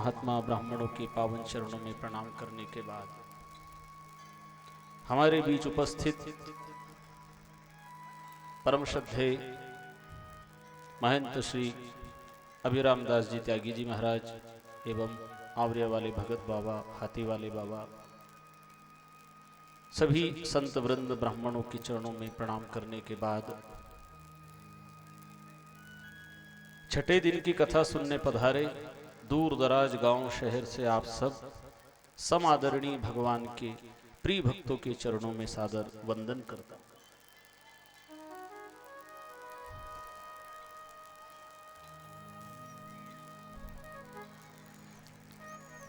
महात्मा ब्राह्मणों की पावन चरणों में प्रणाम करने के बाद हमारे बीच उपस्थित परम श्रद्धेय महंत श्री अभिराम दास जी त्यागी जी महाराज एवं आवरिया वाले भगत बाबा, हाथी वाले बाबा, सभी संत वृंद ब्राह्मणों के चरणों में प्रणाम करने के बाद छठे दिन की कथा सुनने पधारे दूर दराज गांव शहर से आप सब समादरणीय भगवान के प्रिय भक्तों के चरणों में सादर वंदन करता हूं।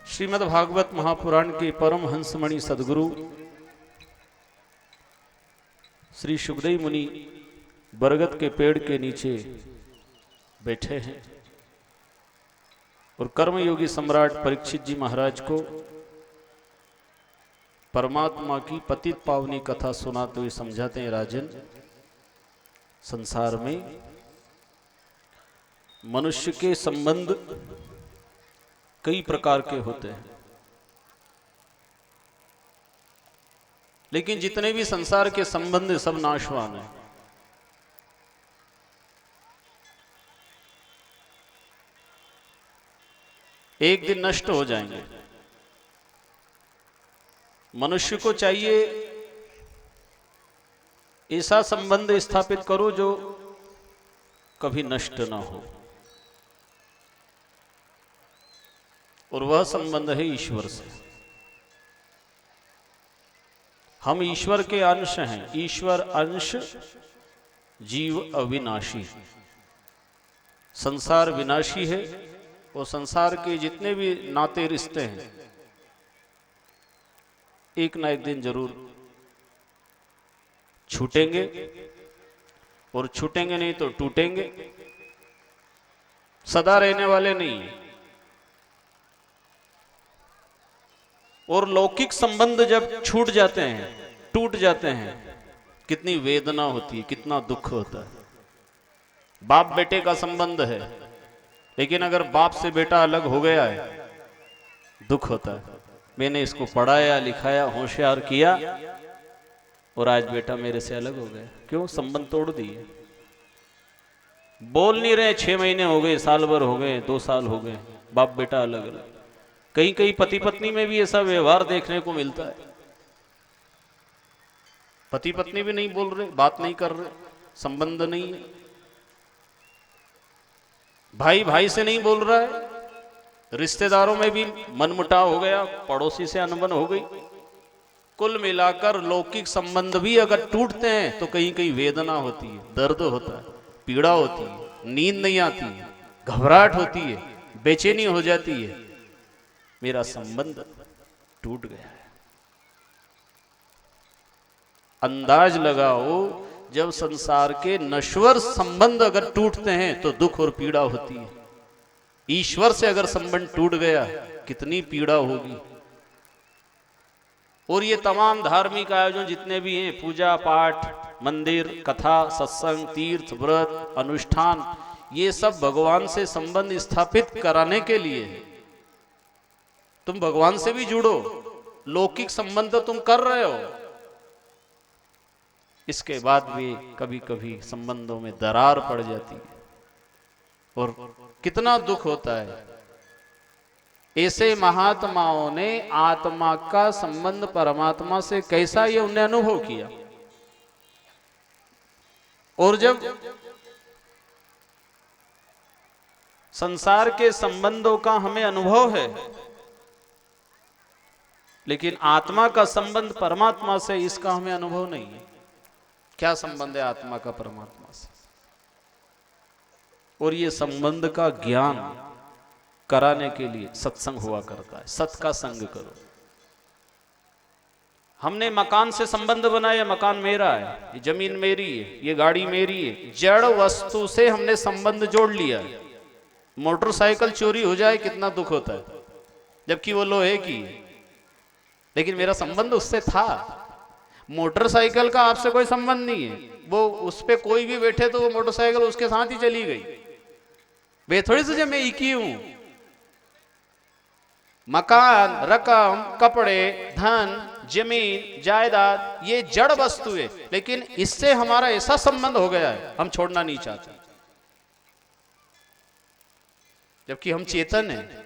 श्रीमद् भागवत महापुराण के परम हंसमणि सदगुरु श्री सुखदेव मुनि बरगद के पेड़ के नीचे बैठे हैं और कर्मयोगी सम्राट परीक्षित जी महाराज को परमात्मा की पतित पावनी कथा सुनाते हुए समझाते हैं, राजन, संसार में मनुष्य के संबंध कई प्रकार के होते हैं, लेकिन जितने भी संसार के संबंध सब नाशवान हैं। एक दिन नष्ट हो जाएंगे। मनुष्य को चाहिए ऐसा संबंध स्थापित करो जो कभी नष्ट ना हो, और वह संबंध है ईश्वर से। हम ईश्वर के अंश हैं। ईश्वर अंश, जीव अविनाशी। संसार विनाशी है और संसार के जितने भी नाते रिश्ते हैं एक ना एक दिन जरूर छूटेंगे, और छूटेंगे नहीं तो टूटेंगे, सदा रहने वाले नहीं है। और लौकिक संबंध जब छूट जाते हैं, टूट जाते हैं, कितनी वेदना होती है, कितना दुख होता है। बाप बेटे का संबंध है, लेकिन अगर बाप से बेटा अलग हो गया है, दुख होता है। मैंने इसको पढ़ाया लिखाया होशियार किया और आज बेटा मेरे से अलग हो गया। क्यों? संबंध तोड़ दिए। बोल नहीं रहे, 6 महीने हो गए, साल भर हो गए, 2 साल हो गए, बाप बेटा अलग अलग। कहीं कहीं पति पत्नी में भी ऐसा व्यवहार देखने को मिलता है। पति पत्नी भी नहीं बोल रहे, बात नहीं कर रहे, संबंध नहीं है। भाई भाई से नहीं बोल रहा है, रिश्तेदारों में भी मनमुटाव हो गया, पड़ोसी से अनबन हो गई। कुल मिलाकर लौकिक संबंध भी अगर टूटते हैं तो कहीं कहीं वेदना होती है, दर्द होता है, पीड़ा होती है, नींद नहीं आती है, घबराहट होती है, बेचैनी हो जाती है। मेरा संबंध टूट गया है। अंदाज लगाओ, जब संसार के नश्वर संबंध अगर टूटते हैं तो दुख और पीड़ा होती है। ईश्वर से अगर संबंध टूट गया कितनी पीड़ा होगी। और ये तमाम धार्मिक आयोजन जितने भी हैं, पूजा पाठ, मंदिर, कथा, सत्संग, तीर्थ, व्रत, अनुष्ठान, ये सब भगवान से संबंध स्थापित कराने के लिए है। तुम भगवान से भी जुड़ो, लौकिक संबंध तुम कर रहे हो, इसके बाद भी कभी कभी संबंधों में दरार पड़ जाती है और कितना दुख होता है। ऐसे महात्माओं ने आत्मा का संबंध परमात्मा से कैसा ये उन्हें अनुभव किया। और जब संसार के संबंधों का हमें अनुभव है, लेकिन आत्मा का संबंध परमात्मा से इसका हमें अनुभव नहीं है। क्या संबंध है आत्मा का परमात्मा से? और ये संबंध का ज्ञान कराने के लिए सत्संग हुआ करता है। सत का संग करो। हमने मकान से संबंध बनाया, मकान मेरा है, ये जमीन मेरी है, ये गाड़ी मेरी है। जड़ वस्तु से हमने संबंध जोड़ लिया। मोटरसाइकिल चोरी हो जाए कितना दुख होता है, जबकि वो लोहे की है, लेकिन मेरा संबंध उससे था। मोटरसाइकिल का आपसे कोई संबंध नहीं है, वो उस पे कोई भी बैठे तो वो मोटरसाइकिल उसके साथ ही चली गई। वे थोड़ी से मैं एक ही हूं। मकान, रकम, कपड़े, धन, जमीन, जायदाद, ये जड़ वस्तु है, लेकिन इससे हमारा ऐसा संबंध हो गया है हम छोड़ना नहीं चाहते, जबकि हम चेतन हैं,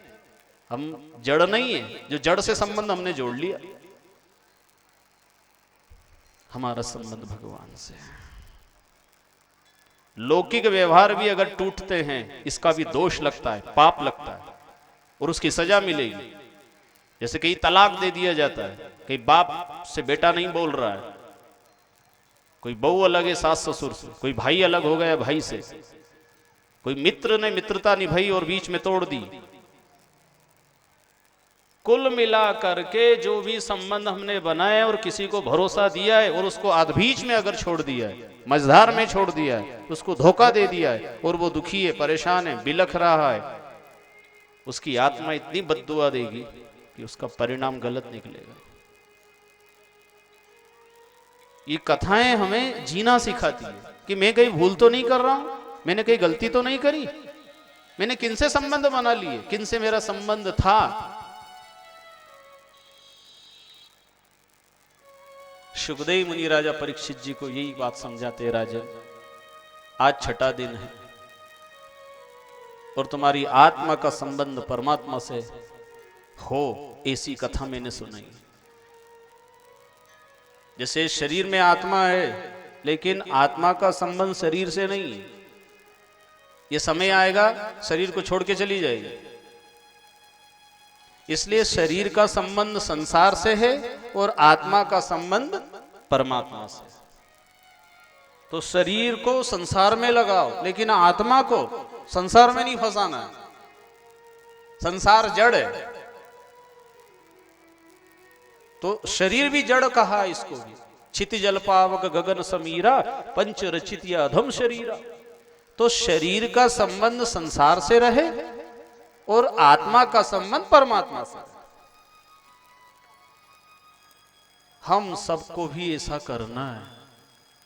हम जड़ नहीं है। जो जड़ से संबंध हमने जोड़ लिया। हमारा संबंध भगवान से है। लौकिक व्यवहार भी अगर टूटते हैं, इसका भी दोष लगता है, पाप लगता है और उसकी सजा मिलेगी। जैसे कहीं तलाक दे दिया जाता है, कहीं बाप से बेटा नहीं बोल रहा है, कोई बहू अलग है सास ससुर से, कोई भाई अलग हो गया भाई से, कोई मित्र ने मित्रता निभाई और बीच में तोड़ दी। कुल मिला करके जो भी संबंध हमने बनाए और किसी को भरोसा दिया है और उसको आध बीच में अगर छोड़ दिया है, मझधार में छोड़ दिया है, उसको धोखा दे दिया है और वो दुखी है, परेशान है, बिलख रहा है, उसकी आत्मा इतनी बद्दुआ देगी कि उसका परिणाम गलत निकलेगा। ये कथाएं हमें जीना सिखाती है कि मैं कहीं भूल तो नहीं कर रहा हूं, मैंने कहीं गलती तो नहीं करी, मैंने किनसे संबंध बना लिए, किनसे मेरा संबंध था। सुखदेव मुनि राजा परीक्षित जी को यही बात समझाते, राजन आज छठा दिन है और तुम्हारी आत्मा का संबंध परमात्मा से हो, ऐसी कथा मैंने सुनाई। जैसे शरीर में आत्मा है, लेकिन आत्मा का संबंध शरीर से नहीं है। ये समय आएगा शरीर को छोड़ के चली जाएगी, इसलिए शरीर का संबंध संसार से है और आत्मा का संबंध परमात्मा से। तो शरीर को संसार में लगाओ, लेकिन आत्मा को संसार में नहीं फंसाना है। संसार जड़ है, तो शरीर भी जड़ कहा इसको भी। क्षिति जल पावक गगन समीरा, पंच रचित या अधम शरीरा। तो शरीर का संबंध संसार से रहे और आत्मा का संबंध परमात्मा से। हम सबको भी ऐसा करना है।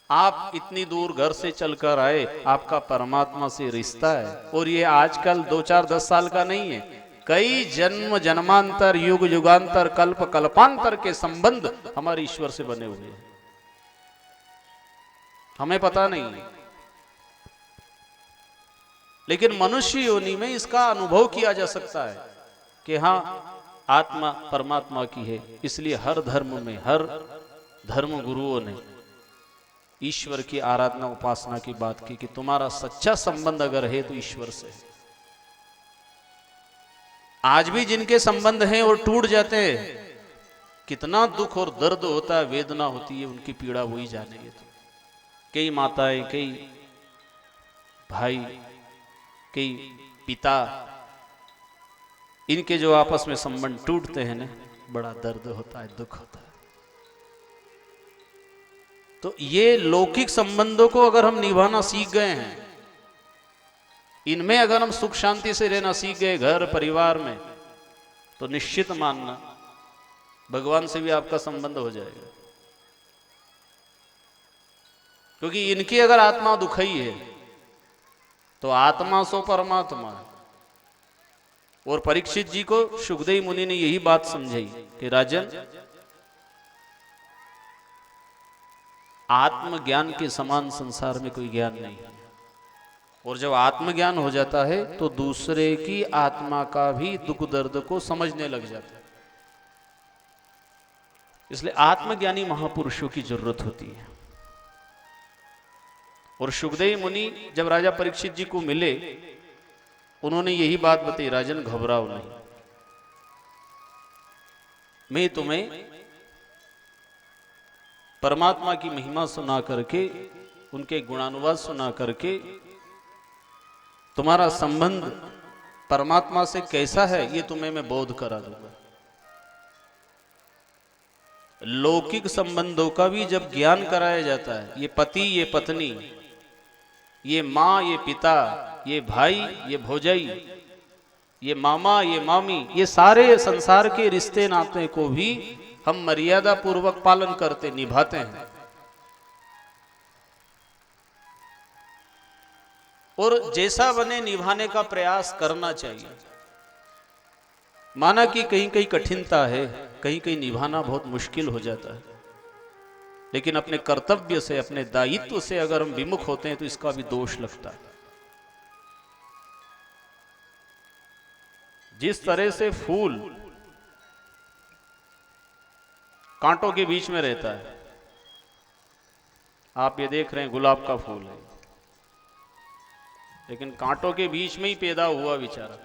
आप इतनी दूर घर से चलकर आए, आपका परमात्मा से रिश्ता है, और ये आजकल 2 4 10 साल का नहीं है, कई जन्म जन्मांतर, युग युगांतर, कल्प कल्पांतर के संबंध हमारे ईश्वर से बने हुए हैं, हमें पता नहीं है। लेकिन मनुष्य योनि में इसका अनुभव किया जा सकता है कि हाँ, आत्मा परमात्मा की है। इसलिए हर धर्म में, हर धर्म गुरुओं ने ईश्वर की आराधना उपासना की बात की कि तुम्हारा सच्चा संबंध अगर है तो ईश्वर से है। आज भी जिनके संबंध हैं और टूट जाते हैं, कितना दुख और दर्द होता है, वेदना होती है, उनकी पीड़ा वही जानेंगे। तो कई माताएं, कई भाई, कई पिता, इनके जो आपस में संबंध टूटते हैं ना, बड़ा दर्द होता है, दुख होता है। तो ये लौकिक संबंधों को अगर हम निभाना सीख गए हैं, इनमें अगर हम सुख शांति से रहना सीख गए घर परिवार में, तो निश्चित मानना भगवान से भी आपका संबंध हो जाएगा। क्योंकि इनकी अगर आत्मा दुखी है तो आत्मा सो परमात्मा है। और परीक्षित जी को सुखदेव मुनि ने यही बात समझाई कि राजन, आत्मज्ञान के समान संसार में कोई ज्ञान नहीं है। और जब आत्मज्ञान हो जाता है तो दूसरे की आत्मा का भी दुख दर्द को समझने लग जाता है। इसलिए आत्मज्ञानी महापुरुषों की जरूरत होती है। और सुखदेव मुनि जब राजा परीक्षित जी को मिले, उन्होंने यही बात बताई, राजन घबराओ नहीं, मैं तुम्हें परमात्मा की महिमा सुना करके, उनके गुणानुवाद सुना करके, तुम्हारा संबंध परमात्मा से कैसा है ये तुम्हें मैं बोध करा दूंगा। लौकिक संबंधों का भी जब ज्ञान कराया जाता है, ये पति, ये पत्नी, ये माँ, ये पिता, ये भाई, ये भौजाई, ये मामा, ये मामी, ये सारे संसार के रिश्ते नाते को भी हम मर्यादा पूर्वक पालन करते, निभाते हैं। और जैसा बने निभाने का प्रयास करना चाहिए। माना कि कहीं कहीं कठिनता है, कहीं कहीं निभाना बहुत मुश्किल हो जाता है, लेकिन अपने कर्तव्य से, अपने दायित्व से अगर हम विमुख होते हैं तो इसका भी दोष लगता है। जिस तरह से फूल कांटों के बीच में रहता है, आप ये देख रहे हैं गुलाब का फूल है, लेकिन कांटों के बीच में ही पैदा हुआ बेचारा।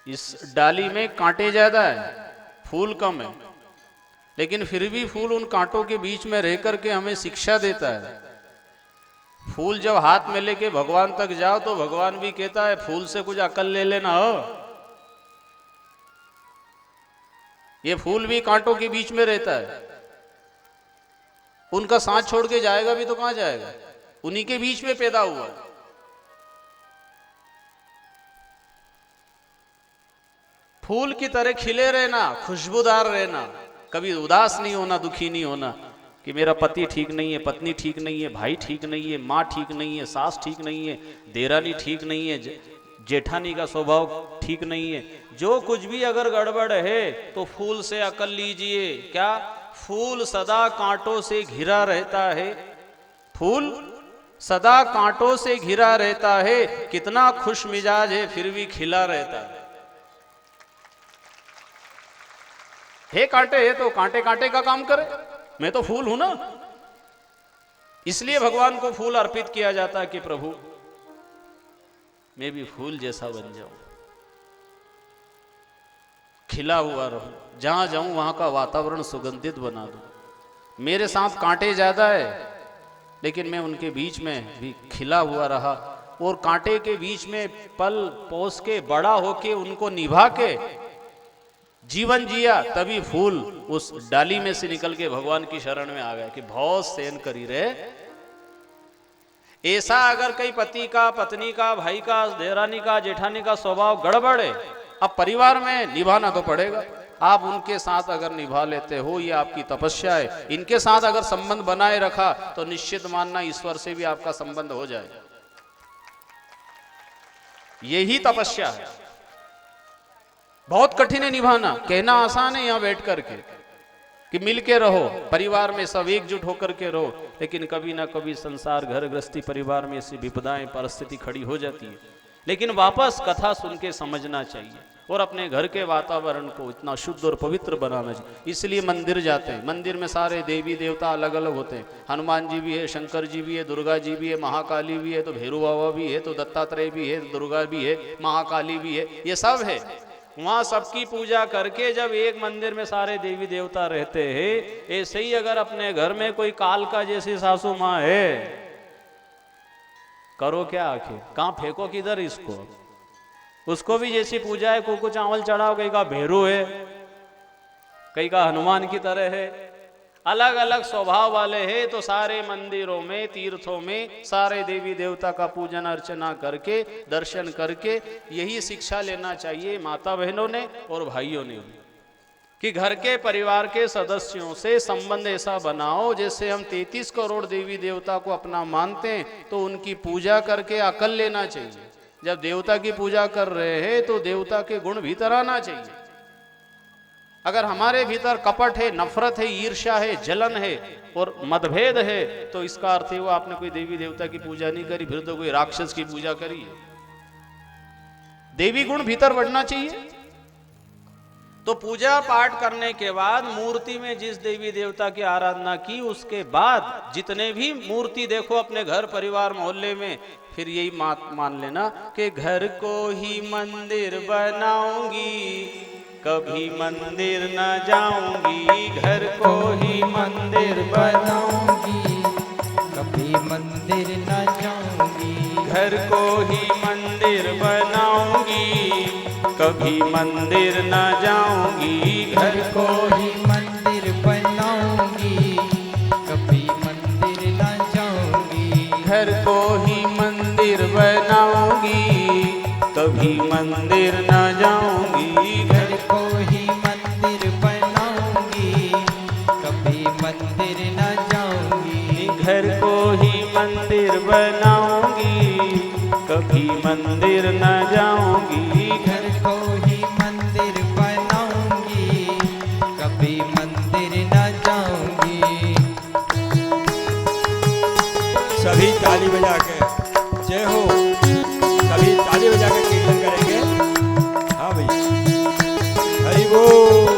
इस डाली में कांटे ज्यादा है, फूल कम है, लेकिन फिर भी फूल उन कांटों के बीच में रह करके हमें शिक्षा देता है। फूल जब हाथ में लेके भगवान तक जाओ तो भगवान भी कहता है फूल से कुछ अकल ले लेना हो, ये फूल भी कांटों के बीच में रहता है, उनका साथ छोड़ के जाएगा भी तो कहां जाएगा, उन्हीं के बीच में पैदा हुआ है। फूल की तरह खिले रहना, खुशबूदार रहना, कभी उदास नहीं होना, दुखी नहीं होना कि मेरा पति ठीक नहीं है, पत्नी ठीक नहीं है, भाई ठीक नहीं है, माँ ठीक नहीं है, सास ठीक नहीं है, देरानी ठीक नहीं है, जेठानी का स्वभाव ठीक नहीं है। जो कुछ भी अगर गड़बड़ है तो फूल से अकल लीजिए। क्या? फूल सदा कांटों से घिरा रहता है, फूल सदा कांटों से घिरा रहता है, कितना खुश मिजाज है फिर भी खिला रहता है। हे कांटे है तो कांटे कांटे का काम करे, मैं तो फूल हूं ना। इसलिए भगवान को फूल अर्पित किया जाता है कि प्रभु मैं भी फूल जैसा बन जाऊं, खिला हुआ रहूं, जहां जाऊं वहां का वातावरण सुगंधित बना दूं। मेरे साथ कांटे ज्यादा है, लेकिन मैं उनके बीच में भी खिला हुआ रहा, और कांटे के बीच में पल पोस के बड़ा होके उनको निभा के जीवन जिया, तभी फूल उस डाली में से निकल के भगवान की शरण में आ गया कि बहुत सहन करी रे। ऐसा अगर कई पति का, पत्नी का, भाई का, देरानी का, जेठानी का स्वभाव गड़बड़ है, अब परिवार में निभाना तो पड़ेगा। आप उनके साथ अगर निभा लेते हो, ये आपकी तपस्या है। इनके साथ अगर संबंध बनाए रखा तो निश्चित मानना ईश्वर से भी आपका संबंध हो जाएगा। यही तपस्या है। बहुत कठिन है निभाना, कहना आसान है यहां बैठ करके कि मिल के रहो, परिवार में सब एकजुट होकर के रहो, लेकिन कभी ना कभी संसार, घर गृहस्थी, परिवार में ऐसी विपदाएं, परिस्थिति खड़ी हो जाती है। लेकिन वापस कथा सुन के समझना चाहिए और अपने घर के वातावरण को इतना शुद्ध और पवित्र बनाना चाहिए। इसलिए मंदिर जाते हैं, मंदिर में सारे देवी देवता अलग अलग होते हैं। हनुमान जी भी है, शंकर जी भी है, दुर्गा जी भी है, महाकाली भी है, तो भैरू बाबा भी है, तो दत्तात्रेय भी है, दुर्गा भी है, महाकाली भी है, ये सब है। वहां सबकी पूजा करके जब एक मंदिर में सारे देवी देवता रहते हैं, ऐसे ही अगर अपने घर में कोई कालका जैसी सासू माँ है, करो क्या आखिर, कहां फेंको किधर इसको। उसको भी जैसी पूजा है, को चावल चढ़ाओ, कहीं का भैरू है, कहीं का हनुमान की तरह है, अलग अलग स्वभाव वाले हैं। तो सारे मंदिरों में, तीर्थों में सारे देवी देवता का पूजन अर्चना करके, दर्शन करके यही शिक्षा लेना चाहिए माता बहनों ने और भाइयों ने भी, कि घर के परिवार के सदस्यों से संबंध ऐसा बनाओ जैसे हम 33 करोड़ देवी देवता को अपना मानते हैं, तो उनकी पूजा करके अकल लेना चाहिए। जब देवता की पूजा कर रहे हैं तो देवता के गुण भीतर आना चाहिए। अगर हमारे भीतर कपट है, नफरत है, ईर्ष्या है, जलन है और मतभेद है, तो इसका अर्थ है वो आपने कोई देवी देवता की पूजा नहीं करी, फिर तो कोई राक्षस की पूजा करी है। देवी गुण भीतर बढ़ना चाहिए। तो पूजा पाठ करने के बाद मूर्ति में जिस देवी देवता की आराधना की, उसके बाद जितने भी मूर्ति देखो अपने घर, परिवार, मोहल्ले में, फिर यही मान लेना कि घर को ही मंदिर बनाऊंगी, कभी मंदिर न जाऊंगी। घर को ही मंदिर बनाऊंगी, कभी मंदिर न जाऊंगी। घर को ही मंदिर बनाऊंगी, कभी मंदिर न जाऊंगी। घर को ही मंदिर बनाऊंगी, कभी मंदिर न जाऊंगी। घर को ही मंदिर बनाऊंगी, कभी मंदिर न जाऊंगी। घर को ही मंदिर बनाऊंगी, कभी मंदिर न जाऊंगी। घर को ही मंदिर बनाऊंगी, कभी मंदिर न जाऊंगी। घर को ही मंदिर बनाऊंगी, कभी मंदिर न जाऊंगी। सभी ताली बजा के जय हो, सभी ताली बजा के कीर्तन करेंगे। हाँ भैया, हरि बोल।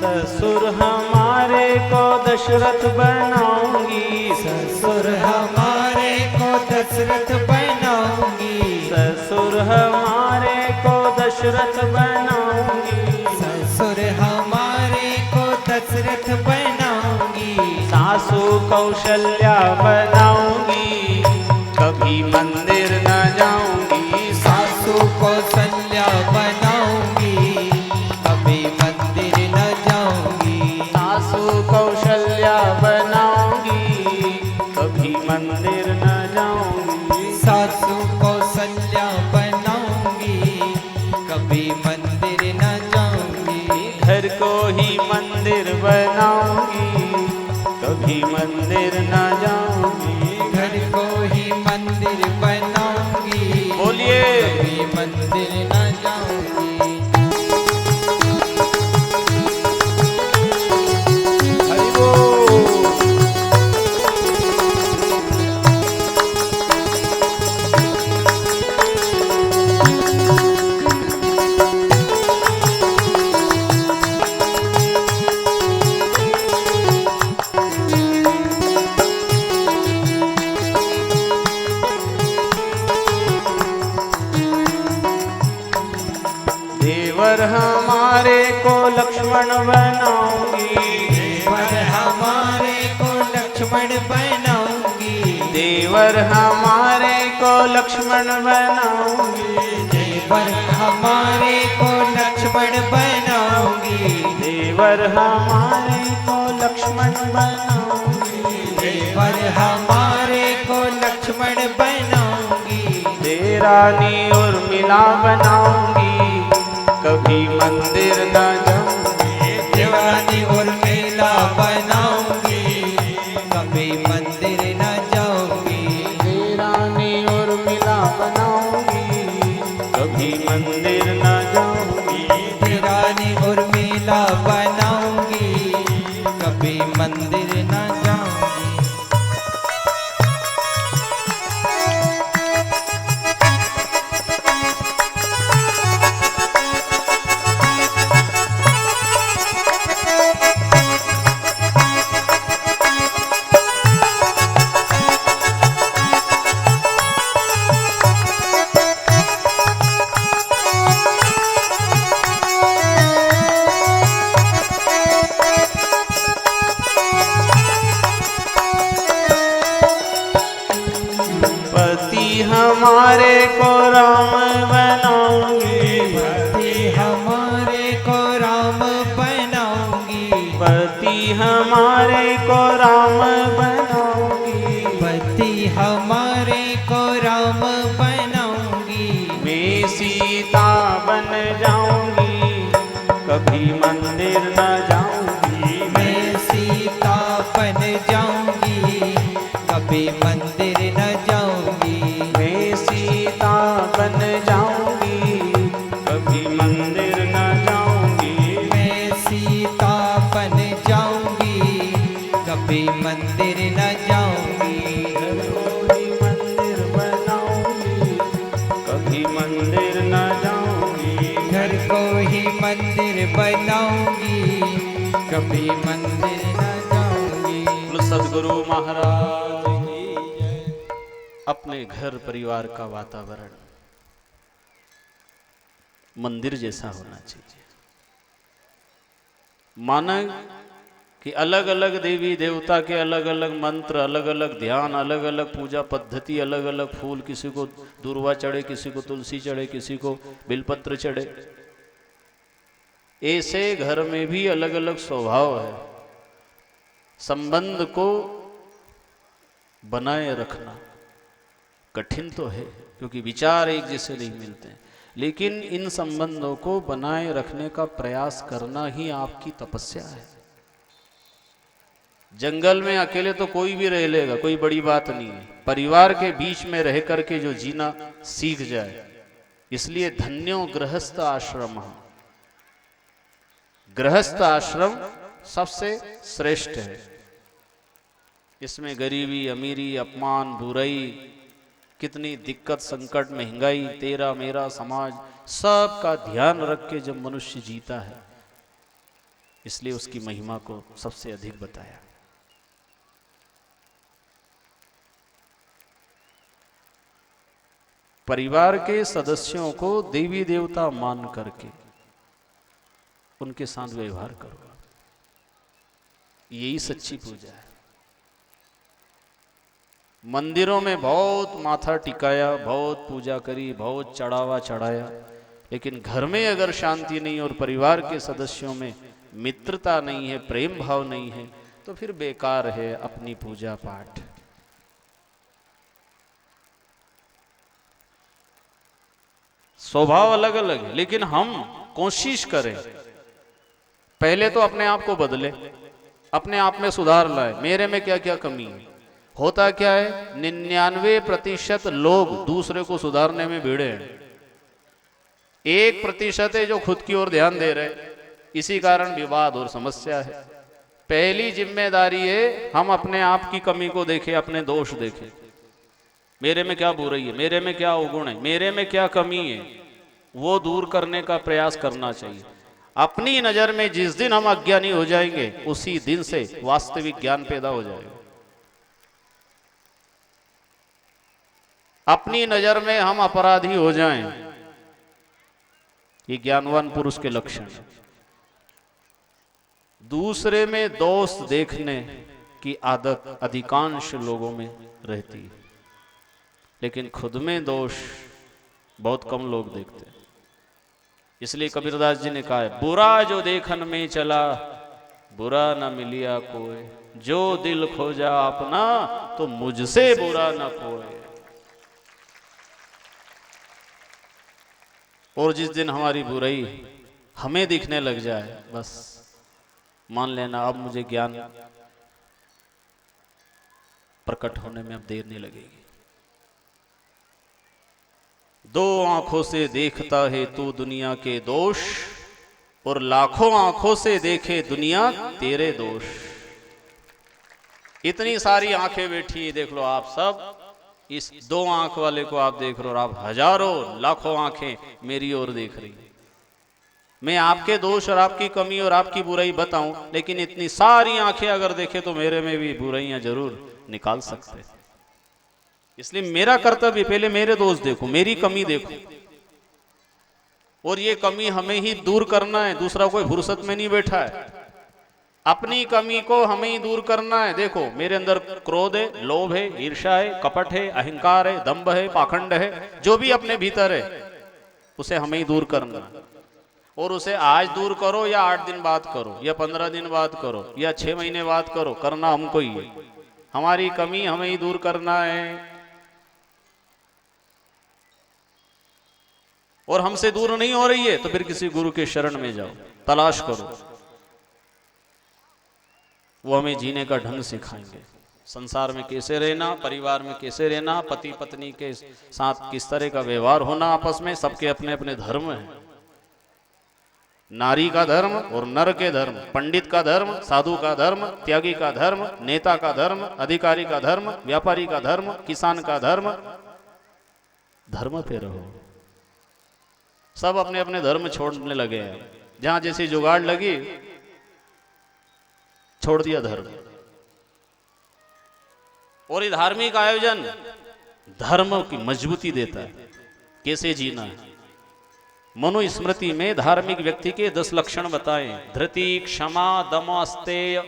ससुर हमारे को दशरथ बनाऊंगी। ससुर हमारे को दशरथ बनाऊंगी, ससुर हमारे को दशरथ बनाऊंगी। ससुर हमारे को दशरथ बनाऊंगी। सासू कौशल्या बनाऊंगी, कभी मंदिर न जाऊंगी। सासू कौशल्या बनाऊंगी, कभी मंदिर न जाऊंगी। सासू कौशल्या बनाऊंगी, कभी मंदिर न जाऊंगी। सासू कौशल्या बनाऊंगी, कभी मंदिर न जाऊंगी। घर को ही मंदिर बनाऊंगी, कभी मंदिर न जाऊंगी। घर को ही मंदिर बनाऊंगी, बोलिए। कभी मंदिर न जाऊंगी। हरि बोल। देवर हमारे को लक्ष्मण बनाऊंगी। देवर हमारे को लक्ष्मण बनाऊंगी, देवर हमारे को लक्ष्मण बनाऊंगी। देवर हमारे को लक्ष्मण बनाऊंगी। देवर हमारे को लक्ष्मण बनाऊंगी। देवर हमारे को लक्ष्मण बनाऊंगी। देरानी और मिला बनाऊंगी, कभी मंदिर न जाऊंगी। देवानी और मेला बनाऊंगी, कभी मंदिर न जाऊंगी। देरानी और मिला बनाऊंगी, कभी मंदिर न जाऊंगी। देवानी और मेला बनाऊंगी, कभी मंदिर न जाऊंगी। हमारे को राम बनाऊंगी। पति हमारे को राम बनाऊंगी। पति हमारे को राम बनाऊंगी। पति हमारे को राम बनाऊंगी। मैं सीता बन जाऊंगी, कभी मंदिर न जाऊंगी। मैं सीता बन जाऊंगी, कभी मंदिर न जाऊंगी। मैं सीता बन जाऊंगी, कभी मंदिर न जाऊंगी। मैं सीता बन जाऊंगी, कभी मंदिर न जाऊंगी। मंदिर बनाऊंगी, कभी मंदिर न जाऊंगी। घर को ही मंदिर बनाऊंगी, कभी मंदिर न जाऊंगी। सदगुरु महाराज की जय। अपने घर परिवार का वातावरण मंदिर जैसा होना चाहिए। माना कि अलग अलग देवी देवता के अलग अलग मंत्र, अलग अलग ध्यान, अलग अलग पूजा पद्धति, अलग अलग फूल, किसी को दूर्वा चढ़े, किसी को तुलसी चढ़े, किसी को बिलपत्र चढ़े, ऐसे घर में भी अलग अलग स्वभाव है। संबंध को बनाए रखना कठिन तो है, क्योंकि विचार एक जैसे नहीं मिलते हैं, लेकिन इन संबंधों को बनाए रखने का प्रयास करना ही आपकी तपस्या है। जंगल में अकेले तो कोई भी रह लेगा, कोई बड़ी बात नहीं है। परिवार के बीच में रह करके जो जीना सीख जाए, इसलिए धन्यो गृहस्थ आश्रम। गृहस्थ आश्रम सबसे श्रेष्ठ है। इसमें गरीबी, अमीरी, अपमान, बुराई, कितनी दिक्कत, संकट, महंगाई, तेरा मेरा समाज, सब का ध्यान रख के जब मनुष्य जीता है, इसलिए उसकी महिमा को सबसे अधिक बताया। परिवार के सदस्यों को देवी देवता मान करके उनके साथ व्यवहार करो, यही सच्ची पूजा है। मंदिरों में बहुत माथा टिकाया, बहुत पूजा करी, बहुत चढ़ावा चढ़ाया, लेकिन घर में अगर शांति नहीं और परिवार के सदस्यों में मित्रता नहीं है, प्रेम भाव नहीं है, तो फिर बेकार है अपनी पूजा पाठ। स्वभाव अलग अलग है, लेकिन हम कोशिश करें पहले तो अपने आप को बदले, अपने आप में सुधार लाए। मेरे में क्या क्या कमी है। होता क्या है, 99% लोग दूसरे को सुधारने में भिड़े हैं, 1% है जो खुद की ओर ध्यान दे रहे। इसी कारण विवाद और समस्या है। पहली जिम्मेदारी है हम अपने आप की कमी को देखें, अपने दोष देखें। मेरे में क्या बुराई है, मेरे में क्या अवगुण है, मेरे में क्या कमी है, वो दूर करने का प्रयास करना चाहिए। अपनी नजर में जिस दिन हम अज्ञानी हो जाएंगे, उसी दिन से वास्तविक ज्ञान पैदा हो जाएगा। अपनी नजर में हम अपराधी हो जाएं, ये ज्ञानवान पुरुष के लक्षण है। दूसरे में दोष देखने की आदत अधिकांश लोगों में रहती है, लेकिन खुद में दोष बहुत कम लोग देखते हैं। इसलिए कबीरदास जी ने कहा है, बुरा जो देखन में चला बुरा न मिलिया कोई, जो दिल खोजा अपना तो मुझसे बुरा न कोई। और जिस दिन हमारी बुराई हमें दिखने लग जाए, बस मान लेना अब मुझे ज्ञान प्रकट होने में अब देर नहीं लगेगी। दो आंखों से देखता है तू दुनिया के दोष, और लाखों आंखों से देखे दुनिया तेरे दोष। इतनी सारी आंखें बैठी है, देख लो आप सब, इस 2 आंख वाले को आप देख रहे हो, और आप हजारों लाखों आंखें मेरी ओर देख रही। मैं आपके दोष और आपकी कमी और आपकी बुराई बताऊं, लेकिन इतनी सारी आंखें अगर देखे तो मेरे में भी बुराइयां जरूर निकाल सकते। इसलिए मेरा कर्तव्य पहले मेरे दोष देखो, मेरी कमी देखो, और ये कमी हमें ही दूर करना है। दूसरा कोई फुर्सत में नहीं बैठा है, अपनी कमी को हमें ही दूर करना है। देखो मेरे अंदर क्रोध है, लोभ है, ईर्ष्या है, कपट है, अहंकार है, दंभ है, पाखंड है, जो भी अपने भीतर है उसे हमें ही दूर करना है। और उसे आज दूर करो या 8 दिन बाद करो या 15 दिन बाद करो या 6 महीने बाद करो, करना हमको ही है। हमारी कमी हमें ही दूर करना है। और हमसे दूर नहीं हो रही है तो फिर किसी गुरु के शरण में जाओ, तलाश करो, वो हमें जीने का ढंग सिखाएंगे। संसार में कैसे रहना, परिवार में कैसे रहना, पति पत्नी के साथ किस तरह का व्यवहार होना, आपस में सबके अपने अपने धर्म हैं। नारी का धर्म और नर के धर्म, पंडित का धर्म, साधु का धर्म, त्यागी का धर्म, नेता का धर्म, अधिकारी का धर्म, व्यापारी का धर्म, किसान का धर्म। धर्म पे रहो। सब अपने अपने धर्म छोड़ने लगे हैं, जहां जैसी जुगाड़ लगी छोड़ दिया धर्म। और ये धार्मिक आयोजन धर्म की मजबूती देता है। कैसे जीना है, मनुस्मृति में धार्मिक व्यक्ति के 10 लक्षण बताए। धृति, क्षमा, दम, अस्तेय,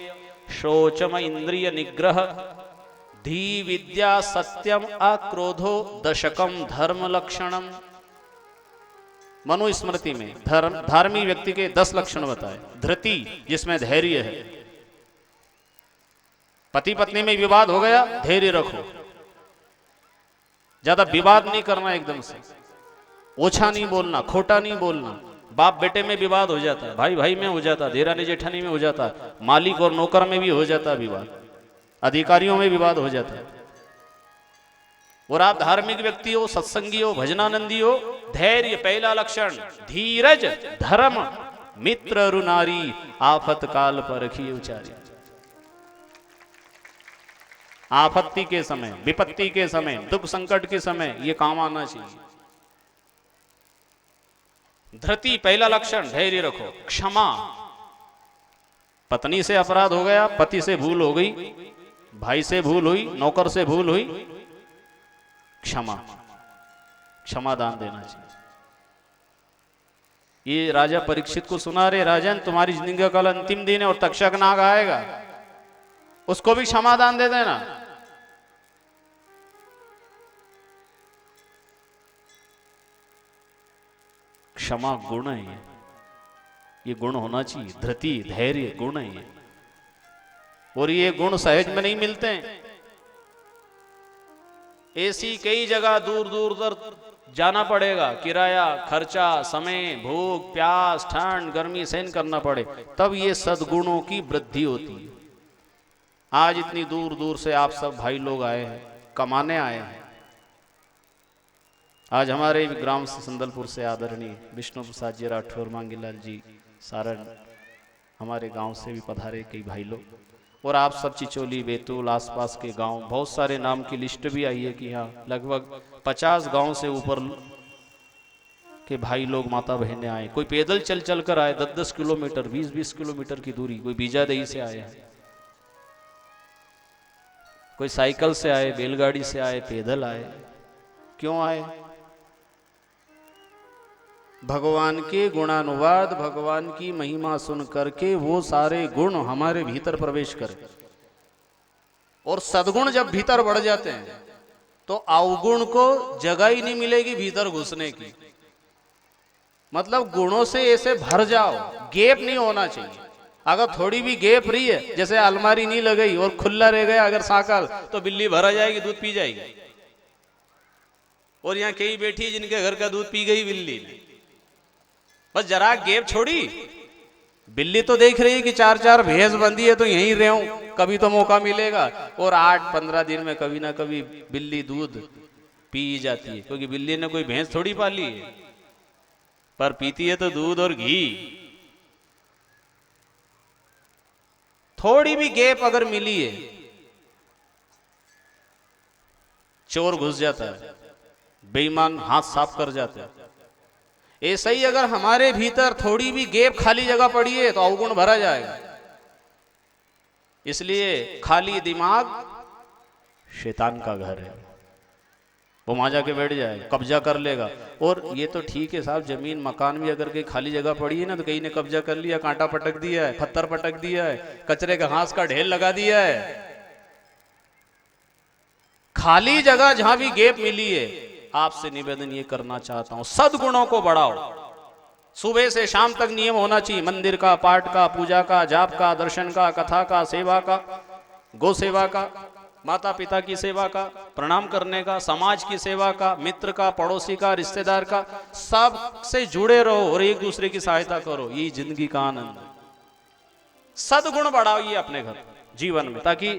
शोचम, इंद्रिय निग्रह, धी, विद्या, सत्यम, अक्रोधो, दशकम धर्म लक्षणम। मनुस्मृति में धार्मिक व्यक्ति के 10 लक्षण बताए। धृति, जिसमें धैर्य है, पति पत्नी में विवाद हो गया, धैर्य रखो, ज्यादा विवाद नहीं करना, एकदम से ओछा नहीं बोलना, खोटा नहीं बोलना। बाप बेटे में विवाद हो जाता है, भाई भाई में हो जाता है, देरानी जेठानी में हो जाता है, मालिक और नौकर में भी हो जाता है विवाद, अधिकारियों में विवाद हो जाता है। और आप धार्मिक व्यक्ति हो, सत्संगी हो, भजनानंदी हो, धैर्य पहला लक्षण, धीरज, धर्म, मित्र रुनारी, आफत काल परखी उचारी। आपत्ति के समय, विपत्ति के समय, दुख संकट के समय ये काम आना चाहिए। धृति पहला लक्षण, धैर्य रखो। क्षमा, पत्नी से अपराध हो गया, पति से भूल हो गई, भाई से भूल हुई, नौकर से भूल हुई, क्षमा, क्षमा दान देना चाहिए। ये राजा परीक्षित को सुना रहे, राजन तुम्हारी जिंदगी का कल अंतिम दिन है और तक्षक नाग आएगा, उसको भी क्षमा दान दे देना। क्षमा गुण है, ये गुण होना चाहिए। धृति, धैर्य गुण है ये, और ये गुण सहज में नहीं मिलते हैं। ऐसी कई जगह दूर दूर तक जाना पड़ेगा, किराया, खर्चा, समय, भूख, प्यास, ठंड, गर्मी सहन करना पड़े, तब ये सद्गुणों की वृद्धि होती है। आज इतनी दूर दूर से आप सब भाई लोग आए हैं, कमाने आए हैं। आज हमारे ग्राम से, संदलपुर से आदरणीय विष्णु प्रसाद जी राठौर, मांगीलाल जी सारण, हमारे गांव से भी पधारे कई भाई लोग, और आप सब चिचोली, बैतूल, आसपास के गांव, बहुत सारे नाम की लिस्ट भी आई है कि यहाँ लगभग 50 गांव से ऊपर के भाई लोग, माता बहनें आए। कोई पैदल चल चल कर आए, 10-10 किलोमीटर, 20-20 किलोमीटर की दूरी, कोई बीजादही से आए हैं, कोई साइकिल से आए, बैलगाड़ी से आए, पैदल आए। क्यों आए? भगवान के गुणानुवाद, भगवान की महिमा सुन करके वो सारे गुण हमारे भीतर प्रवेश करें। और सद्गुण जब भीतर बढ़ जाते हैं तो अवगुण को जगह ही नहीं मिलेगी भीतर घुसने की। मतलब गुणों से ऐसे भर जाओ, गैप नहीं होना चाहिए। अगर थोड़ी भी गैप रही है, जैसे अलमारी नहीं लगाई और खुला रह गया अगर साकल, तो बिल्ली भरा जाएगी, दूध पी जाएगी। और यहाँ कई बैठी जिनके घर का दूध पी गई बिल्ली ने, बस जरा गैप छोड़ी। बिल्ली तो देख रही है कि 4-4 भैंस बंधी है तो यहीं रहूं, कभी तो मौका मिलेगा। और 8-15 दिन में कभी ना कभी बिल्ली दूध पी जाती है, क्योंकि बिल्ली ने कोई भैंस थोड़ी पाली है, पर पीती है तो दूध और घी। थोड़ी भी गैप अगर मिली है, चोर घुस जाता है, बेईमान हाथ साफ कर जाते हैं। ऐसा ही अगर हमारे भीतर थोड़ी भी गैप, खाली जगह पड़ी है, तो अवगुण भरा जाएगा। इसलिए खाली दिमाग शैतान का घर है, वो वहां जाके बैठ जाए, कब्जा कर लेगा। और ये तो ठीक है साहब, जमीन मकान भी अगर कहीं खाली जगह पड़ी है ना, तो कहीं ने कब्जा कर लिया, कांटा पटक दिया है, पत्थर पटक दिया है, कचरे का घास का ढेर लगा दिया है। खाली जगह जहां भी गैप मिली है, आपसे निवेदन ये करना चाहता हूं, सद्गुणों को बढ़ाओ। सुबह से शाम तक नियम होना चाहिए, मंदिर का, पाठ का, पूजा का, जाप का, दर्शन का, कथा का, सेवा का, गौ सेवा का, माता पिता की सेवा का, प्रणाम करने का, समाज की सेवा का, मित्र का, पड़ोसी का, रिश्तेदार का, सब से जुड़े रहो और एक दूसरे की सहायता करो। यही जिंदगी का आनंद है। सद्गुण बढ़ाइए अपने घर जीवन में, ताकि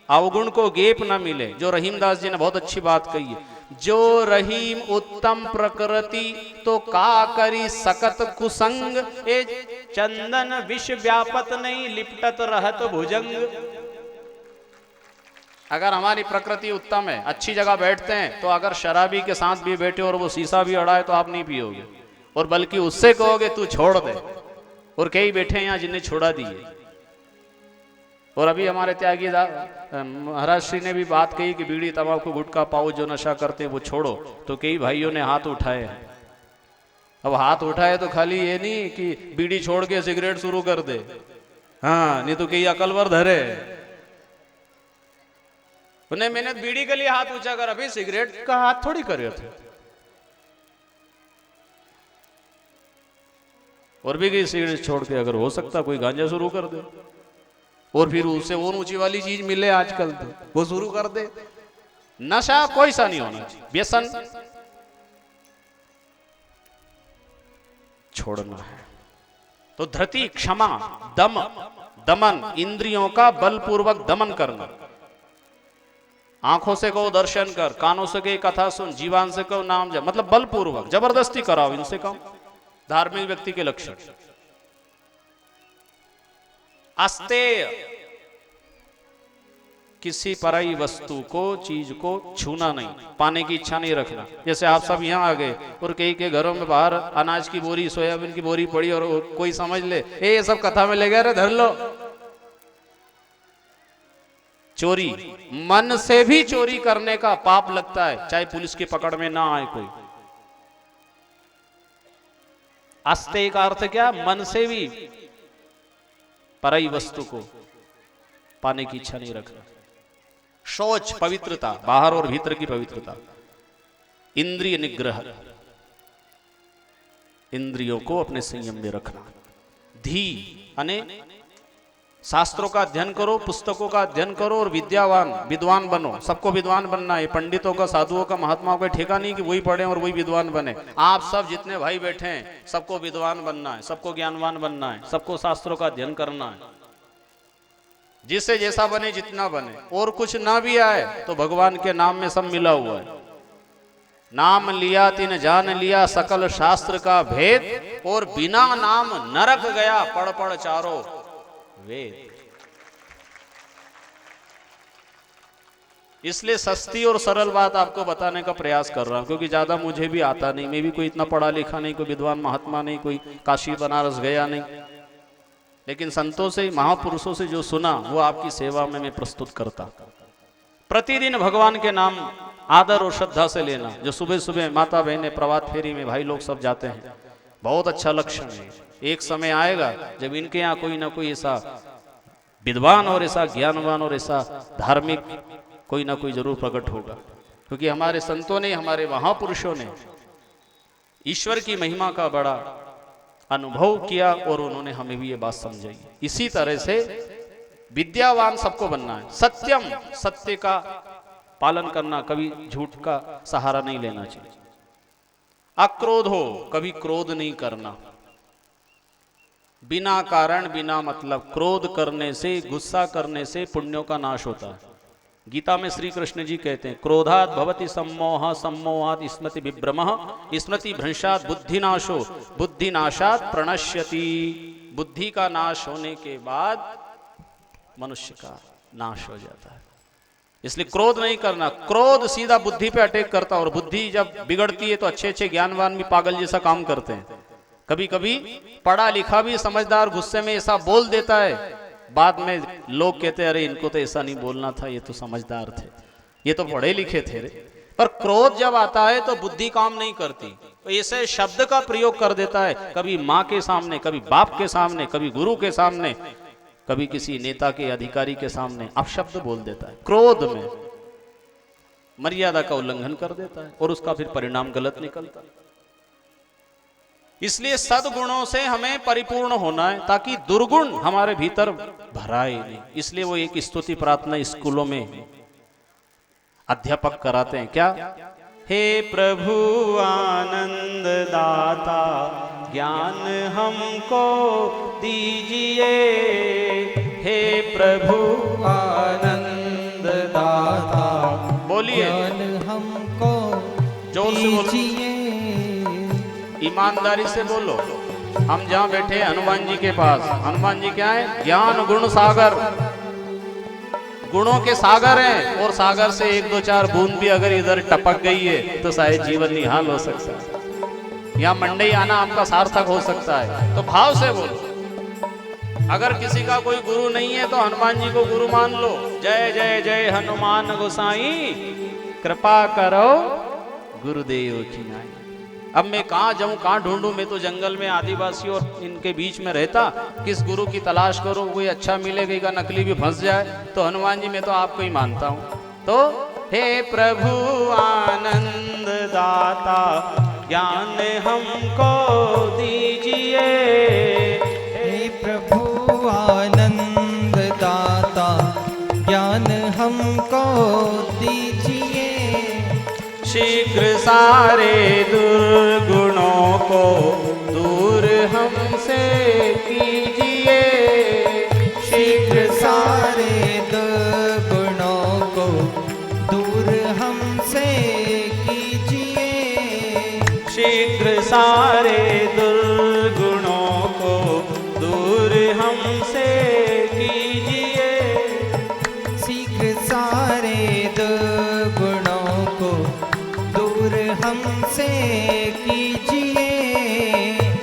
अवगुण को गेप ना मिले। जो रहीमदास जी ने बहुत अच्छी बात कही है, जो रहीम उत्तम प्रकृति तो का करी सकत कुसंग, ए चंदन विष व्यापत नहीं लिपटत रहत भुजंग। अगर हमारी प्रकृति उत्तम है, अच्छी जगह बैठते हैं, तो अगर शराबी के साथ भी बैठे और वो शीशा भी अड़ाए तो आप नहीं पियोगे, और बल्कि उससे कहोगे तू छोड़ दे। और कई बैठे हैं यहाँ जिन्हें छोड़ा दिए। और अभी हमारे त्यागी महाराज श्री ने भी बात कही कि बीड़ी, तंबाकू, गुटखा, पाओ जो नशा करते हैं वो छोड़ो, तो कई भाइयों ने हाथ उठाए हैं। अब हाथ उठाए तो खाली ये नहीं कि बीड़ी छोड़ के सिगरेट शुरू कर दे, हाँ, नहीं तो कई अकलवर धरे। उन्हें मैंने बीड़ी के लिए हाथ ऊंचा कर, अभी सिगरेट का हाथ थोड़ी करे थे। और भी कई सिगरेट छोड़ के अगर हो सकता कोई गांजा शुरू कर दे, और फिर उससे और ऊंची वाली चीज मिले आजकल तो वो शुरू कर दे। नशा कोई सा नहीं होना चाहिए, व्यसन छोड़ना है। तो धृति, क्षमा, दम, दमन, इंद्रियों का बलपूर्वक दमन करना। आंखों से कहो दर्शन कर, कानों से कही कथा सुन, जीवान से कहो नाम जप, मतलब बलपूर्वक जबरदस्ती कराओ, इनसे कहो धार्मिक व्यक्ति के लक्षण। अस्तेय, किसी पराई वस्तु को, चीज को छूना नहीं, पाने की इच्छा नहीं रखना। जैसे आप सब यहाँ आ गए और कई के घरों में बाहर अनाज की बोरी, सोयाबीन की बोरी पड़ी और कोई समझ ले ये सब कथा में ले गए, अरे धर लो। चोरी, मन से भी चोरी करने का पाप लगता है, चाहे पुलिस की पकड़ में ना आए कोई। अस्तेय का अर्थ क्या? मन से भी पराई वस्तु को पाने की इच्छा नहीं रखना। शौच, पवित्रता, बाहर और भीतर की पवित्रता। इंद्रिय निग्रह, इंद्रियों को अपने संयम में रखना। धी अने शास्त्रों का अध्ययन करो, पुस्तकों का अध्ययन करो और विद्वान बनो। सबको विद्वान बनना है। पंडितों का, साधुओं का, महात्माओं का ठेका नहीं कि वही पढ़े और वही विद्वान बने। आप सब जितने भाई बैठे हैं सबको विद्वान बनना है, सबको ज्ञानवान बनना है, सबको शास्त्रों का अध्ययन करना है। जिससे जैसा बने, जितना बने, और कुछ ना भी आए तो भगवान के नाम में सब मिला हुआ है। नाम लिया तिन जान लिया सकल शास्त्र का भेद, और बिना नाम नरक गया पढ़ पढ़ चारों वेद। इसलिए सस्ती और सरल बात आपको बताने का प्रयास कर रहा हूं, क्योंकि ज्यादा मुझे भी आता नहीं, मैं भी कोई इतना पढ़ा लिखा नहीं, कोई विद्वान महात्मा नहीं, कोई काशी बनारस गया नहीं। लेकिन संतों से, महापुरुषों से जो सुना वो आपकी सेवा में मैं प्रस्तुत करता। प्रतिदिन भगवान के नाम आदर और श्रद्धा से लेना। जो सुबह सुबह माता बहनें प्रभात फेरी में भाई लोग सब जाते हैं, बहुत अच्छा लक्षण है। एक समय आएगा जब इनके यहाँ कोई ना कोई ऐसा विद्वान और ऐसा ज्ञानवान और ऐसा धार्मिक कोई ना कोई जरूर प्रकट होगा, क्योंकि हमारे संतों ने, हमारे महापुरुषों ने ईश्वर की महिमा का बड़ा अनुभव किया और उन्होंने हमें भी ये बात समझाई। इसी तरह से विद्यावान सबको बनना है। सत्यम, सत्य का पालन करना, कभी झूठ का सहारा नहीं लेना चाहिए। अक्रोध हो, कभी क्रोध नहीं करना। बिना कारण, बिना मतलब क्रोध करने से, गुस्सा करने से पुण्यों का नाश होता है। गीता में श्री कृष्ण जी कहते हैं, क्रोधात भवति सम्मोह, सम्मोहात स्मृति विभ्रमः, स्मृति भ्रंशात बुद्धिनाशो, बुद्धिनाशात प्रणश्यति। बुद्धि का नाश होने के बाद मनुष्य का नाश हो जाता है। इसलिए क्रोध नहीं करना। क्रोध सीधा बुद्धि पे अटैक करता है, और बुद्धि जब बिगड़ती है तो अच्छे अच्छे ज्ञानवान भी पागल जैसा काम करते हैं। कभी कभी पढ़ा लिखा भी समझदार गुस्से में ऐसा बोल देता है, बाद में लोग कहते हैं अरे इनको तो ऐसा नहीं बोलना था, ये तो समझदार थे, ये तो पढ़े लिखे थे रे। पर क्रोध जब आता है तो बुद्धि काम नहीं करती, तो ऐसे शब्द का प्रयोग कर देता है, कभी माँ के सामने, कभी बाप के सामने, कभी गुरु के सामने, कभी किसी नेता के, अधिकारी के सामने अपशब्द बोल देता है। क्रोध में मर्यादा का उल्लंघन कर देता है और उसका फिर परिणाम गलत निकलता है। इसलिए सद्गुणों से हमें परिपूर्ण होना है, ताकि दुर्गुण हमारे भीतर भराए नहीं। इसलिए वो एक स्तुति प्रार्थना स्कूलों में अध्यापक कराते हैं, क्या? हे प्रभु आनंद दाता ज्ञान हमको दीजिए, हे प्रभु आनंद दाता बोलिए, ज्ञान हमको जोर से बोलो, दीजिए। ईमानदारी से बोलो। हम जहां बैठे हैं हनुमान जी के पास, हनुमान जी क्या है? ज्ञान गुण सागर, गुणों के सागर हैं, और सागर से एक दो चार बूंद भी अगर इधर टपक गई है तो शायद जीवन निहाल हो सकता है, या मंडई आना आपका सार्थक हो सकता है। तो भाव से बोलो। अगर किसी का कोई गुरु नहीं है तो हनुमान जी को गुरु मान लो। जय जय जय हनुमान गोसाई, कृपा करो गुरुदेव की नाई। अब मैं कहाँ जाऊं, कहाँ ढूंढूं? मैं तो जंगल में आदिवासी और इनके बीच में रहता, किस गुरु की तलाश करूं? कोई अच्छा मिले, कहीं का नकली भी फंस जाए। तो हनुमान जी मैं तो आपको ही मानता हूं। तो हे प्रभु आनंद दाता ज्ञान हमको दीजिए, हे प्रभु आनंद दाता दीजिए। शीघ्र सारे दुर्गुणों को दूर हमसे कीजिए। शीघ्र सारे दुर्गुणों को दूर हमसे कीजिए। शीघ्र सारे दुर्गुणों को दूर हमसे कीजिए। शीघ्र सारे दुर्गुणों को दूर हमसे कीजिए।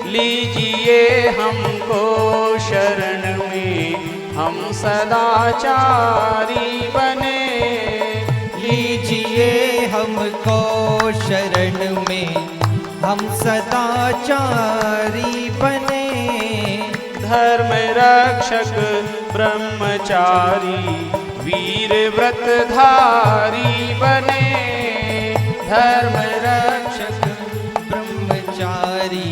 लीजिए हमको शरण में हम सदाचारी बने। लीजिए हमको शरण में हम सदाचारी बने। धर्म रक्षक ब्रह्मचारी वीर व्रतधारी बने। धर्म रक्षक ब्रह्मचारी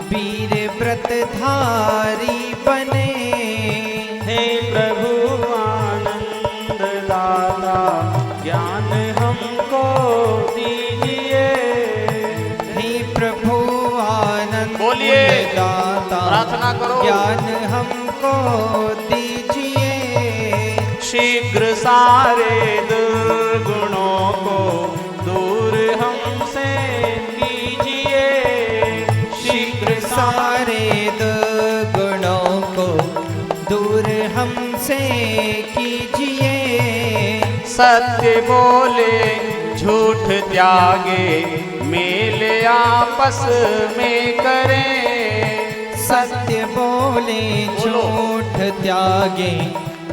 वीर व्रतधारी बने। हे प्रभु आनंद दाता ज्ञान हमको दीजिए। हे प्रभु आनंद बोलिए, दाता प्रार्थना करो। ज्ञान हमको दीजिए। शीघ्र सारे दुर्गुणों को दूर हमसे कीजिए। शीघ्र सारे दुर्गुणों को दूर हमसे कीजिए। सत्य बोले झूठ त्यागे मेल आपस में करें। सत्य बोले झूठ त्यागे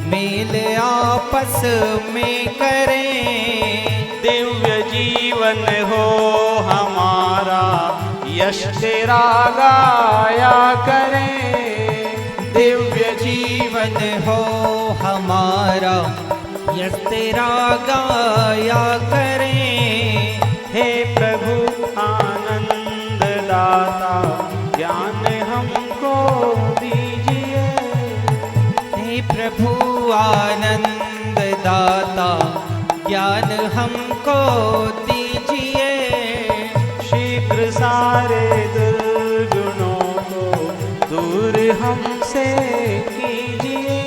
मेल आपस में करें। दिव्य जीवन हो हमारा यश तेरा गाया करें। दिव्य जीवन हो हमारा यश तेरा गाया करें। हे प्रभु आनंद दाता ज्ञान हमको दीजिए। हे प्रभु आनंद दाता ज्ञान हमको दीजिए। शीघ्र सारे दुर्गुणों को दूर हमसे कीजिए।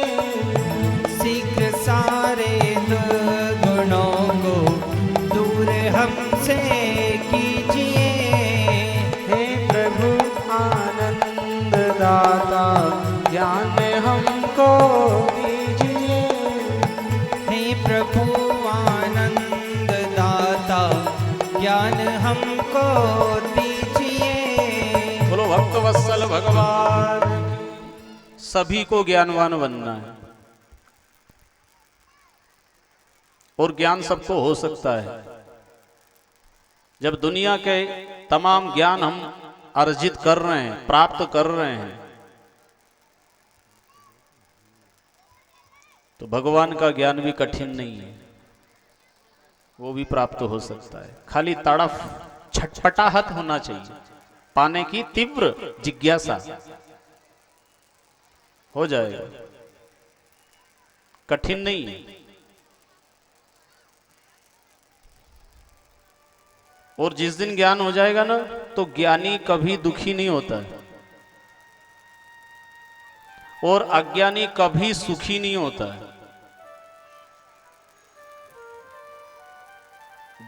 शीघ्र सारे दुर्गुणों को दूर हमसे कीजिए। हे प्रभु आनंद दाता ज्ञान हमको दीजिए। हे प्रभु आनंद दाता ज्ञान हमको दीजिए। बोलो भक्त वत्सल भगवान की। सभी को ज्ञानवान बनना है और ज्ञान सबको हो सकता है। जब दुनिया के तमाम ज्ञान हम अर्जित कर रहे हैं, प्राप्त कर रहे हैं, तो भगवान का ज्ञान भी कठिन नहीं है, वो भी प्राप्त हो सकता है। खाली तड़फ छटपटाहट होना चाहिए, पाने की तीव्र जिज्ञासा हो जाएगा। कठिन नहीं है। और जिस दिन ज्ञान हो जाएगा ना, तो ज्ञानी कभी दुखी नहीं होता है और अज्ञानी कभी सुखी नहीं होता है।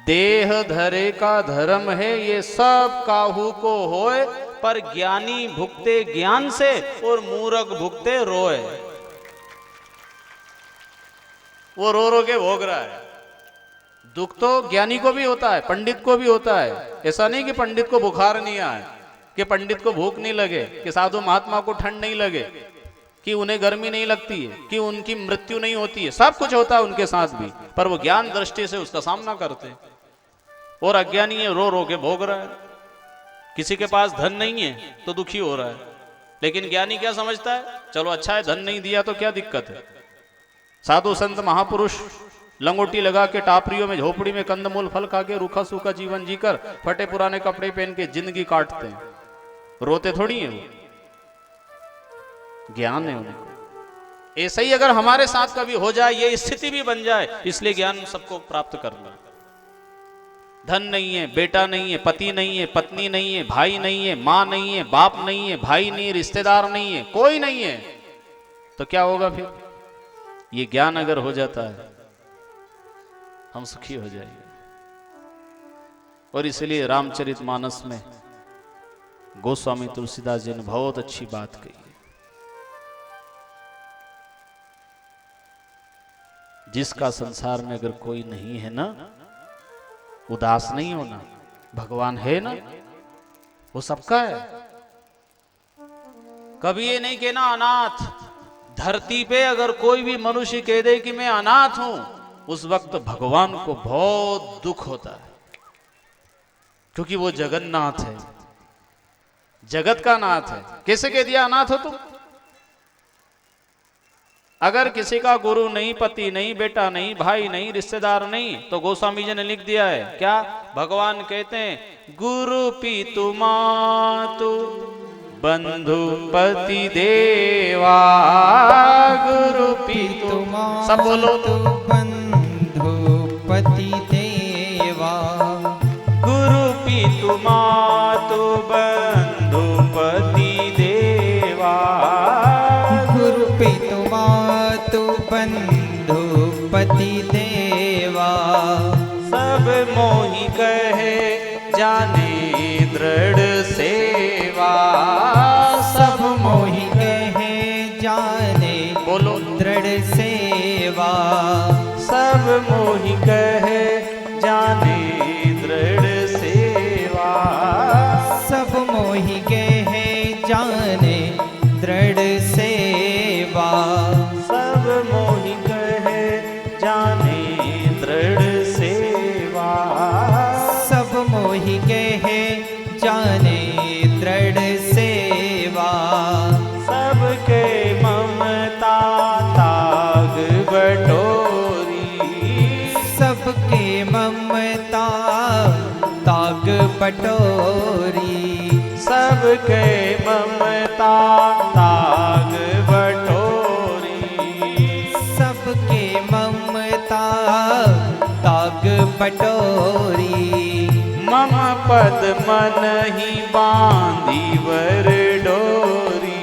देह धरे का धर्म है ये सब काहू को होए, पर ज्ञानी भुगते ज्ञान से और मूर्ख भुगते रोए। वो रो रो के भोग रहा है। दुख तो ज्ञानी को भी होता है, पंडित को भी होता है। ऐसा नहीं कि पंडित को बुखार नहीं आए, कि पंडित को भूख नहीं लगे, कि साधु महात्मा को ठंड नहीं लगे, कि उन्हें गर्मी नहीं लगती है, कि उनकी मृत्यु नहीं होती है। सब कुछ होता है उनके साथ भी, पर वो ज्ञान दृष्टि से उसका सामना करते हैं। और अज्ञानी है, रो रो के भोग रहा है। किसी के पास धन नहीं है तो दुखी हो रहा है, लेकिन ज्ञानी क्या समझता है, चलो अच्छा है धन नहीं दिया तो क्या दिक्कत है। साधु संत महापुरुष लंगोटी लगा के टापरियों में झोपड़ी में कंदमूल फल खा के रूखा सूखा जीवन जीकर फटे पुराने कपड़े पहन के जिंदगी काटते हैं, रोते थोड़ी है वो। ज्ञान है उनको। ऐसा ही अगर हमारे साथ कभी हो जाए, ये स्थिति भी बन जाए, इसलिए ज्ञान सबको प्राप्त करना। धन नहीं है, बेटा नहीं है, पति नहीं है, पत्नी नहीं है, भाई नहीं है, माँ नहीं है, बाप नहीं है, भाई नहीं है, रिश्तेदार नहीं है, कोई नहीं है, तो क्या होगा फिर? ये ज्ञान अगर हो जाता है हम सुखी हो जाएंगे। और इसलिए रामचरितमानस में गोस्वामी तुलसीदास जी ने बहुत अच्छी बात कही है। जिसका संसार में अगर कोई नहीं है ना, उदास नहीं होना, भगवान है ना, वो सबका है। कभी ये नहीं कहना अनाथ। धरती पे अगर कोई भी मनुष्य कह दे कि मैं अनाथ हूं, उस वक्त भगवान को बहुत दुख होता है, क्योंकि वो जगन्नाथ है, जगत का नाथ है। कैसे कह दिया अनाथ हो तुम? अगर किसी का गुरु नहीं, पति नहीं, बेटा नहीं, भाई नहीं, रिश्तेदार नहीं, तो गोस्वामी जी ने लिख दिया है क्या? भगवान कहते हैं गुरु पितु मातु बंधु पति देवा, गुरु पितु सब बोलो, बंधु पति देवा, गुरु पितु मातु बंधु पति देवा, गुरु पितु मातु बंधु पति देवा, सब मोहि कहे जाने दृढ़ सेवा, सब मोहि कहे जाने बोलो दृढ़ सेवा, सब मोहि कहे जाने दृढ़ सेवा, सब मोहि कहे जाने दृढ़ सेवा, सब मोहि कहे जाने दृढ़ सेवा, सब मोहि कहे जाने दृढ़ सेवा, सबके ममता ताग बटोरी, सबके ममता ताग बटोरी, सबके ममता ताग बटोरी, सबके ममता ताग बटोरी, मम पद मन ही बांधी वर डोरी,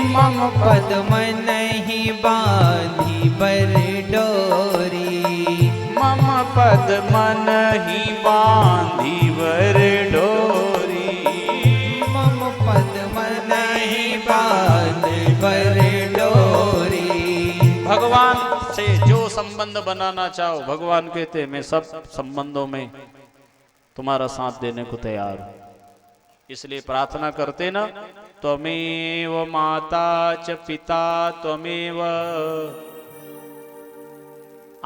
मम पद मन ही बांधी बर डोरी, मम पद मन ही बांधी वर डोरी, मम पद मन ही बांधी बर डोरी। भगवान से जो संबंध बनाना चाहो, भगवान कहते हैं मैं सब संबंधों में तुम्हारा साथ देने को तैयार हूं। इसलिए प्रार्थना करते ना, त्वमेव माता च पिता त्वमेव।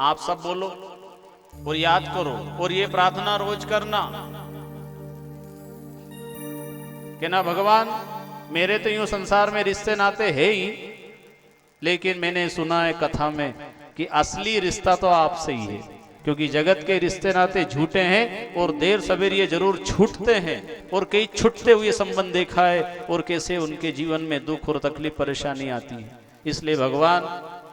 आप सब बोलो और याद करो, और ये प्रार्थना रोज करना कि ना भगवान मेरे तो यूं संसार में रिश्ते नाते है ही, लेकिन मैंने सुना है कथा में कि असली रिश्ता तो आपसे ही है, क्योंकि जगत के रिश्ते नाते झूठे हैं और देर सवेर ये जरूर छूटते हैं, और कई छूटते हुए संबंध देखा है और कैसे उनके जीवन में दुख और तकलीफ परेशानी आती है। इसलिए भगवान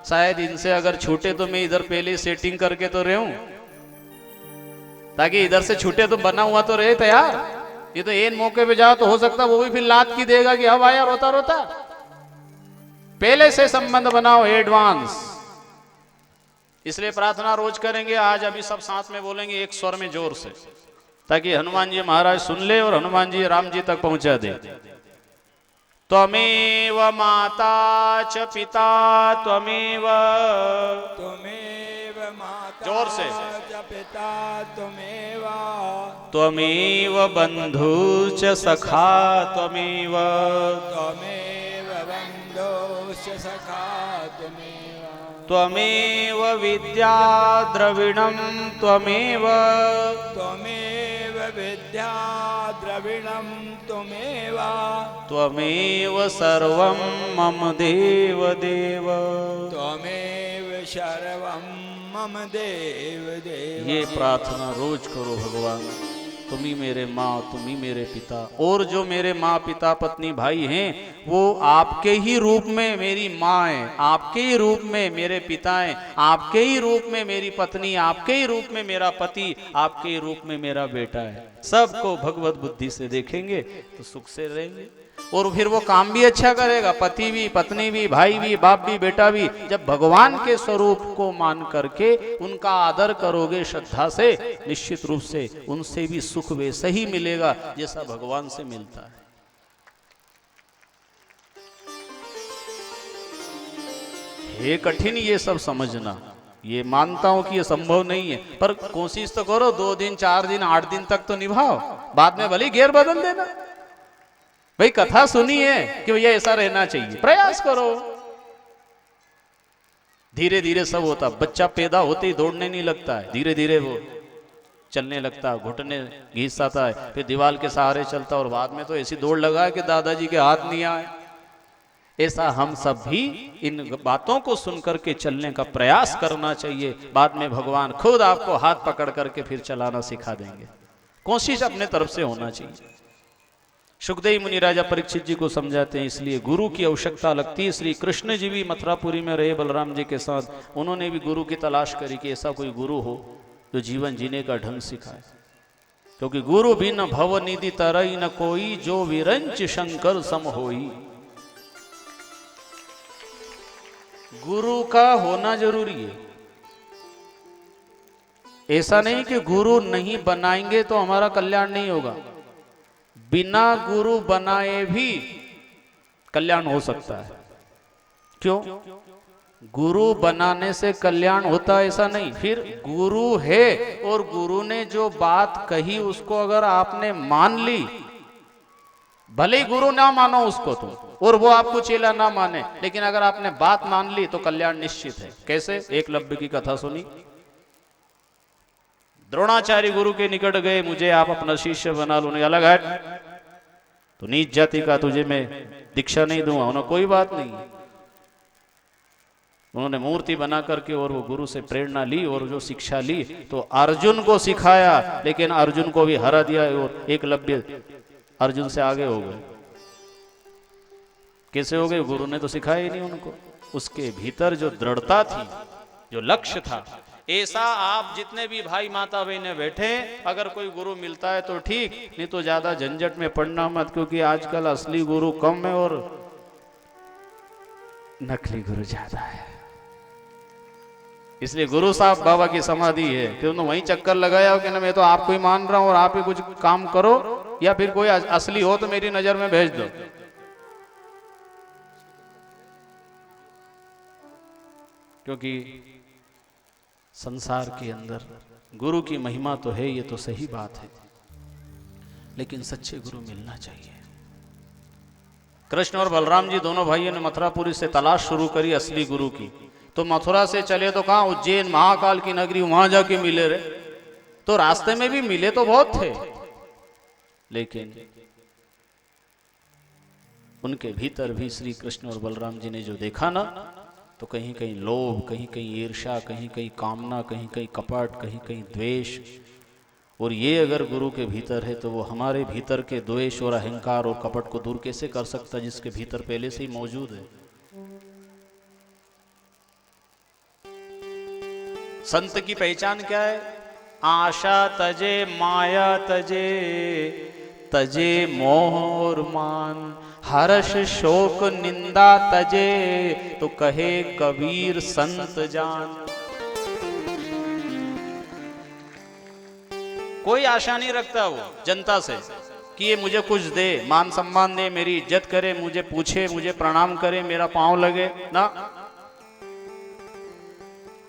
शायद इनसे अगर छूटे तो मैं इधर पहले सेटिंग करके तो रहूं, ताकि इधर से छूटे तो बना हुआ तो रहे तैयार। ये तो एन मौके पे जाओ तो हो सकता वो भी फिर लात की देगा कि अब आया रोता रोता। पहले से संबंध बनाओ एडवांस। इसलिए प्रार्थना रोज करेंगे। आज अभी सब साथ में बोलेंगे एक स्वर में जोर से, ताकि हनुमान जी महाराज सुन ले और हनुमान जी राम जी तक पहुंचा दे। त्वमेव माता च पिता त्वमेव, त्वमेव माता जोर से, च पिता त्वमेव, त्वमेव बंधु च सखा त्वमेव, त्वमेव बन्धुश्च सखा त्वमेव, त्वमेव विद्या द्रविणं त्वमेव, त्वमेव विद्या द्रविणं त्वमेव, त्वमेव सर्वं मम देव देव। त्वमेव सर्वं मम देव देव। ये प्रार्थना रोज करो भगवान। तुम ही मेरे माँ, तुम ही मेरे पिता। और जो मेरे माँ पिता पत्नी भाई हैं वो आपके ही रूप में मेरी माँ है, आपके ही रूप में मेरे पिता हैं, आपके ही रूप में मेरी पत्नी, आपके ही रूप में मेरा पति, आपके ही रूप में मेरा बेटा है। सबको भगवत बुद्धि से देखेंगे तो सुख से रहेंगे और फिर वो काम भी अच्छा करेगा, पति भी, पत्नी भी, भाई भी, बाप भी, बेटा भी। जब भगवान के स्वरूप को मान करके उनका आदर करोगे श्रद्धा से, निश्चित रूप से उनसे भी सुख वैसा ही मिलेगा जैसा भगवान से मिलता है। ये कठिन ये सब समझना, ये मानता हूं कि ये संभव नहीं है, पर कोशिश तो करो। 2 दिन 4 दिन 8 दिन तक तो निभाओ, बाद में भले गियर बदल देना। भाई कथा सुनी है कि भैया ऐसा रहना चाहिए, प्रयास करो। धीरे धीरे सब होता। बच्चा पैदा होते ही दौड़ने नहीं लगता है, धीरे धीरे वो चलने लगता है, घुटने घिस आता है, फिर दीवार के सहारे चलता, और बाद में तो ऐसी दौड़ लगा है कि दादाजी के हाथ नहीं आए। ऐसा हम सब भी इन बातों को सुनकर के चलने का प्रयास करना चाहिए। बाद में भगवान खुद आपको हाथ पकड़ करके फिर चलाना सिखा देंगे। कोशिश अपने तरफ से होना चाहिए। सुखदेव मुनि राजा परीक्षित जी को समझाते हैं, इसलिए गुरु की आवश्यकता लगती है। श्री कृष्ण जी भी मथुरापुरी में रहे बलराम जी के साथ, उन्होंने भी गुरु की तलाश करी कि ऐसा कोई गुरु हो जो जीवन जीने का ढंग सिखाए। क्योंकि गुरु भी न भव निधि तरई न कोई, जो विरंच शंकर सम होई। गुरु का होना जरूरी है। ऐसा नहीं कि गुरु नहीं बनाएंगे तो हमारा कल्याण नहीं होगा। बिना गुरु बनाए भी कल्याण हो सकता है। क्यों? गुरु बनाने से कल्याण होता है ऐसा नहीं। फिर गुरु है और गुरु ने जो बात कही उसको अगर आपने मान ली, भले ही गुरु ना मानो उसको तो, और वो आपको चेला ना माने, लेकिन अगर आपने बात मान ली तो कल्याण निश्चित है। कैसे? एकलव्य की कथा सुनी। द्रोणाचार्य गुरु के निकट गए, मुझे आप अपना शिष्य बना लो। अलग हट, तो नीच जाति का, तुझे मैं दीक्षा नहीं दूंगा। उन्होंने कोई बात नहीं, उन्होंने मूर्ति बना करके और वो गुरु से प्रेरणा ली और जो शिक्षा ली तो अर्जुन को सिखाया, लेकिन अर्जुन को भी हरा दिया और एकलव्य अर्जुन से आगे हो गए। कैसे हो गए? गुरु ने तो सिखाया ही नहीं उनको। उसके भीतर जो दृढ़ता थी, जो लक्ष्य था। ऐसा आप जितने भी भाई माता बहने बैठे, अगर कोई गुरु मिलता है तो ठीक, नहीं तो ज्यादा झंझट में पड़ना मत, क्योंकि आजकल असली गुरु कम है और नकली गुरु ज्यादा है। इसलिए गुरु साहब बाबा की समाधि है कि उन्होंने वहीं चक्कर लगाया कि ना मैं तो आपको ही मान रहा हूं और आप ही कुछ काम करो, या फिर कोई असली हो तो मेरी नजर में भेज दो। क्योंकि संसार के अंदर गुरु की महिमा तो है, ये तो सही बात है, लेकिन सच्चे गुरु मिलना चाहिए। कृष्ण और बलराम जी दोनों भाइयों ने मथुरापुरी से तलाश शुरू करी असली गुरु की। तो मथुरा से चले तो कहां, उज्जैन महाकाल की नगरी, वहां जाके मिले रे। तो रास्ते में भी मिले तो बहुत थे, लेकिन उनके भीतर भी श्री कृष्ण और बलराम जी ने जो देखा ना, तो कहीं कहीं लोभ, कहीं कहीं ईर्ष्या, कहीं कहीं कामना, कहीं कहीं कपट, कहीं कहीं द्वेष। और ये अगर गुरु के भीतर है तो वो हमारे भीतर के द्वेष और अहंकार और कपट को दूर कैसे कर सकता, जिसके भीतर पहले से ही मौजूद है। संत की पहचान क्या है? आशा तजे, माया तजे, तजे मोह और मान, हर्ष शोक निंदा तजे, तो कहे कबीर संत जान। कोई आशा नहीं रखता वो जनता से कि ये मुझे कुछ दे, मान सम्मान दे, मेरी इज्जत करे, मुझे पूछे, मुझे प्रणाम करे, मेरा पांव लगे ना।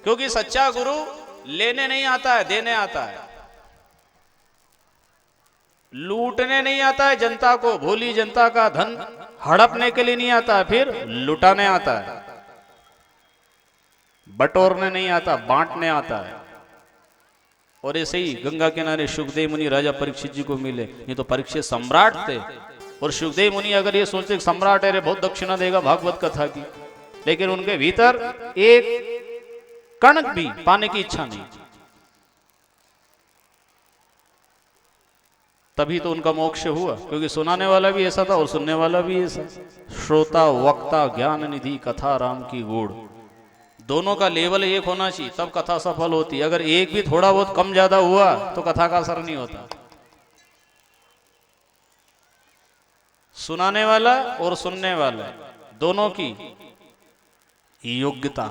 क्योंकि सच्चा गुरु लेने नहीं आता है, देने आता है। लूटने नहीं आता है जनता को, भोली जनता का धन हड़पने के लिए नहीं आता है, फिर लुटाने आता है। बटोरने नहीं आता, बांटने आता है। और ऐसे ही गंगा किनारे सुखदेव मुनि राजा परीक्षित जी को मिले। नहीं तो परीक्षित सम्राट थे, और सुखदेव मुनि अगर ये सोचते सम्राट है रे, बहुत दक्षिणा देगा भागवत कथा की, लेकिन उनके भीतर एक कणक भी पाने की इच्छा नहीं। तभी तो उनका मोक्ष हुआ, क्योंकि सुनाने वाला भी ऐसा था और सुनने वाला भी ऐसा। श्रोता वक्ता ज्ञान निधि कथा राम की गूढ़, दोनों का लेवल एक होना चाहिए, तब कथा सफल होती है। अगर एक भी थोड़ा बहुत कम ज्यादा हुआ तो कथा का असर नहीं होता। सुनाने वाला और सुनने वाला दोनों की योग्यता